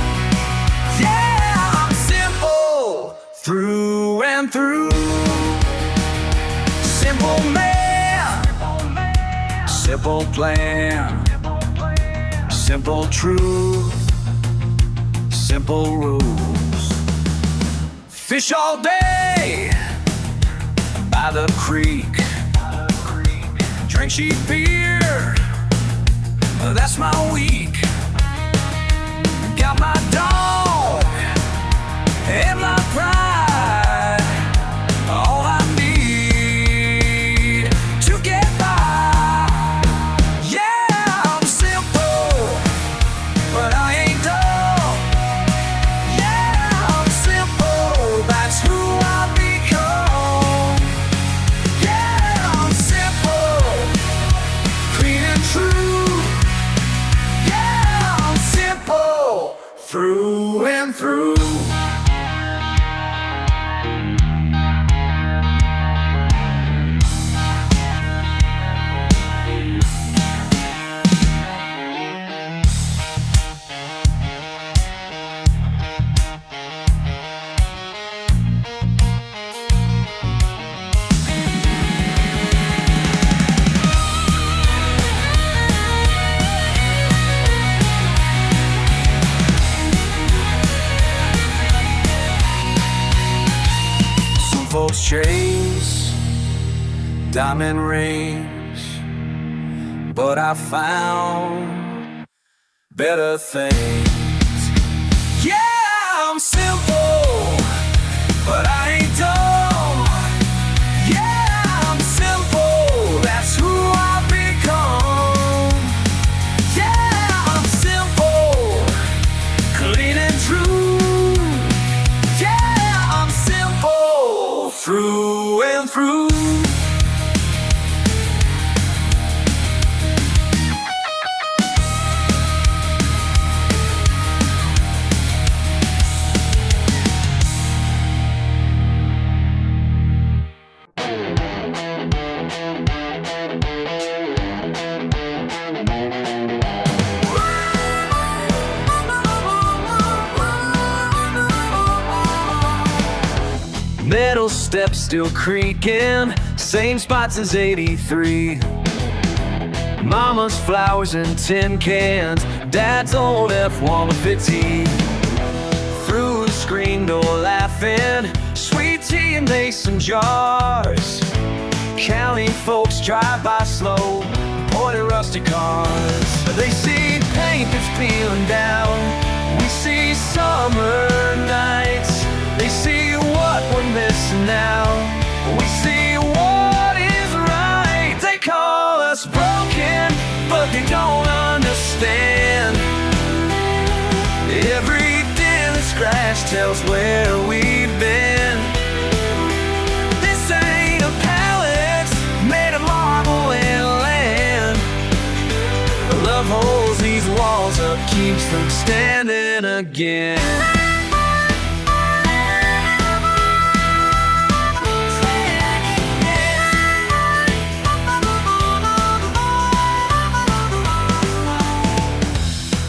Yeah, I'm simple, through and through. Simple man, simple plan, simple truth, simple rules. Fish all day by the creek, drink cheap beer, that's my week. Got my dog and my pride, all I need to get by. Yeah, I'm simple, but I ain't dumb. Yeah, I'm simple, that's who I become. Yeah, I'm simple, clean and true. Yeah, I'm simple, through and through. Folks chase diamond rings, but I found better things. Yeah, I'm simple, but I ain't dumb. Yeah, and through. Metal steps still creaking, same spots as '83. Mama's flowers in tin cans, Dad's old F-150. Through the screen door laughing, sweet tea in mason jars. County folks drive by slow, pointed rusty cars. They see paint that's peeling down, we see summer nights. They see what we're missing now, we see what is right. They call us broken, but they don't understand. Every dent and scratch tells where we've been. This ain't a palace made of marble and land. Love holds these walls up, keeps them standing again.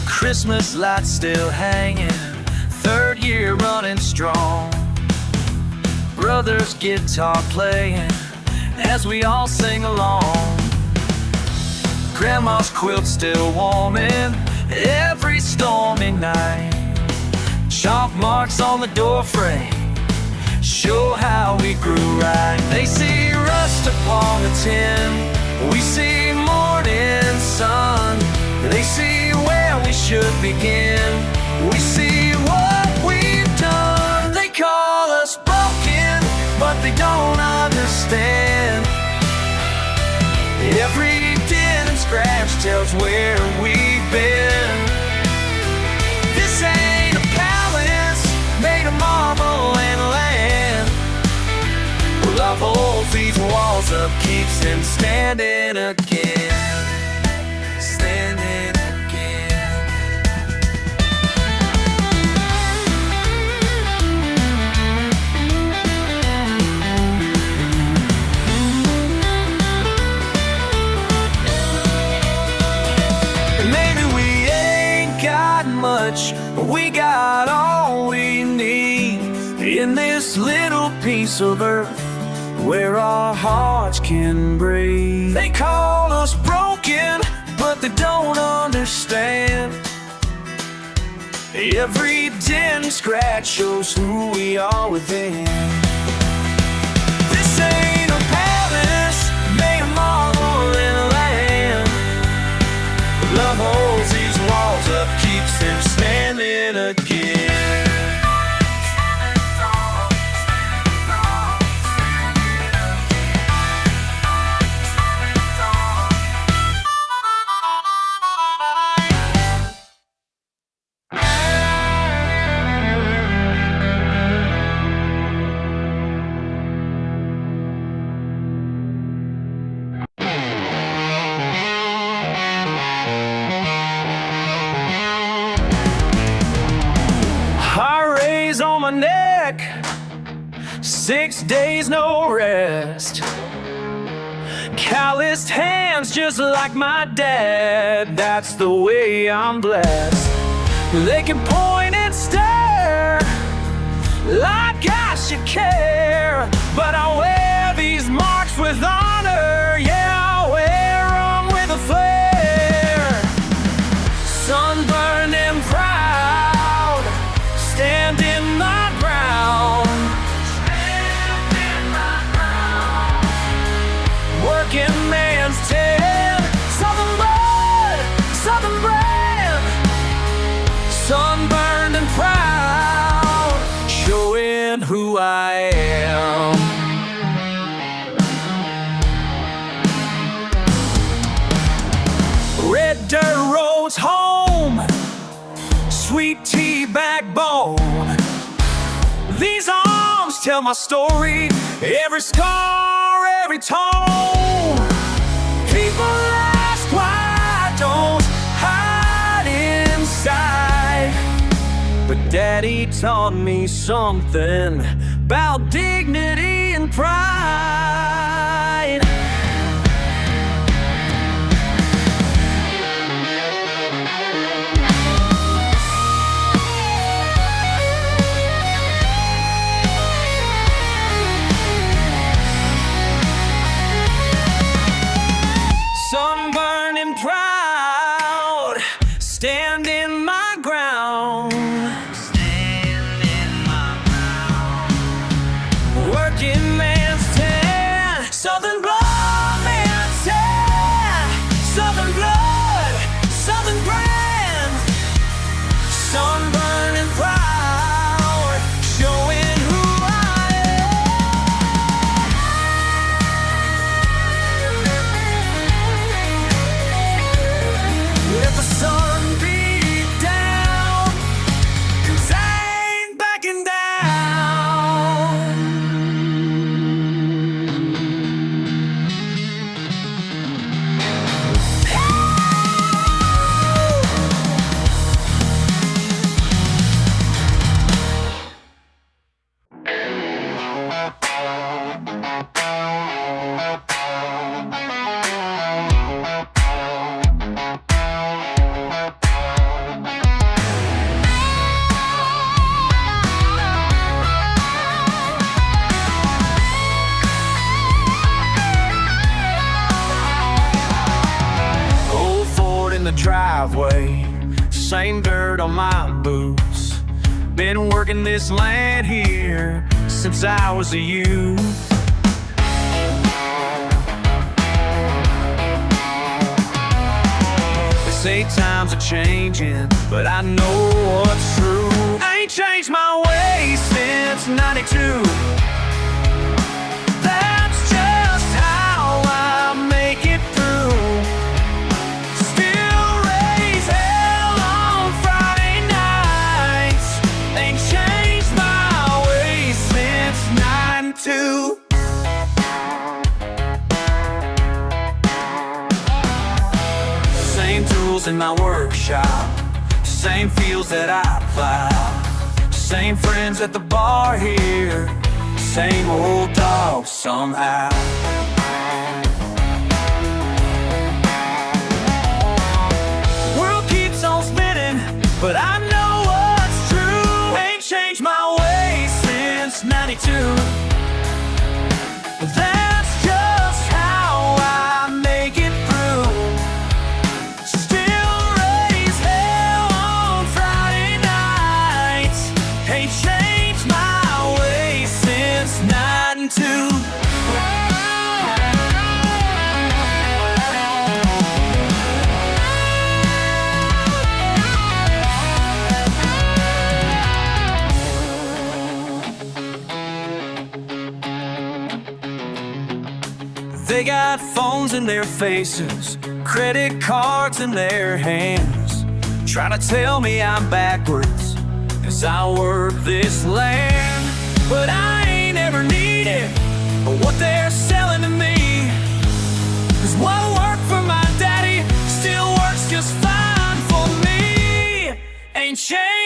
Christmas lights still hanging, third year running strong. Brothers guitar playing as we all sing along. Grandma's quilt still warming every stormy night. Chalk marks on the door frame show how we grew right. They see rust upon the tin, we see morning sun. They see where we should begin, we see what we've done. They call us broken, but they don't understand. Every dent and scratch tells where we've been. This ain't a palace made of marble and land. Love holds these walls up, keeps them standing again. Standing again. Maybe we ain't got much, but we got all we need in this little piece of earth where our hearts can breathe. They call us broken, but they don't understand. Every dent and scratch shows who we are within. This ain't a palace made of marble and land. Love holds these walls up, keeps them standing again. On my neck, 6 days no rest. Calloused hands just like my dad, that's the way I'm blessed. They can point and stare like I should care, but I wear these marks with honor. Yeah, I wear them with a flair. Sunburned and proud, standing my ground. Working man's tan, southern blood, southern brand. Sunburned and proud, showing who I am. my story, every scar, every tone. People ask why I don't hide inside, but Daddy taught me something about dignity and pride. Sunburned and proud, standing my ground. Working man's tan, Southern blood man's tan. Southern blood, Southern brand. Sunburned and proud, showing who I am. Let the sun beat down, 'cause I ain't backing down. Old Ford in the driveway, same dirt on my boots. Been working this land here since I was a youth. They say times are changing, but I know what's true. I ain't changed my ways since '92. That's just how I make it through. Still raise hell on Friday nights. Ain't changed my ways since '92. Same tools in my workshop, same fields that I plow, same friends at the bar here, same old dog somehow. World keeps on spinning, but I know what's true. Ain't changed my ways since '92. That's just how I make it through. Still raise hell on Friday nights. Ain't changed my ways since '92. They got phones in their faces, credit cards in their hands, trying to tell me I'm backwards as I work this land. But I ain't ever needed what they're selling to me, 'cause what worked for my daddy still works just fine for me. Ain't changed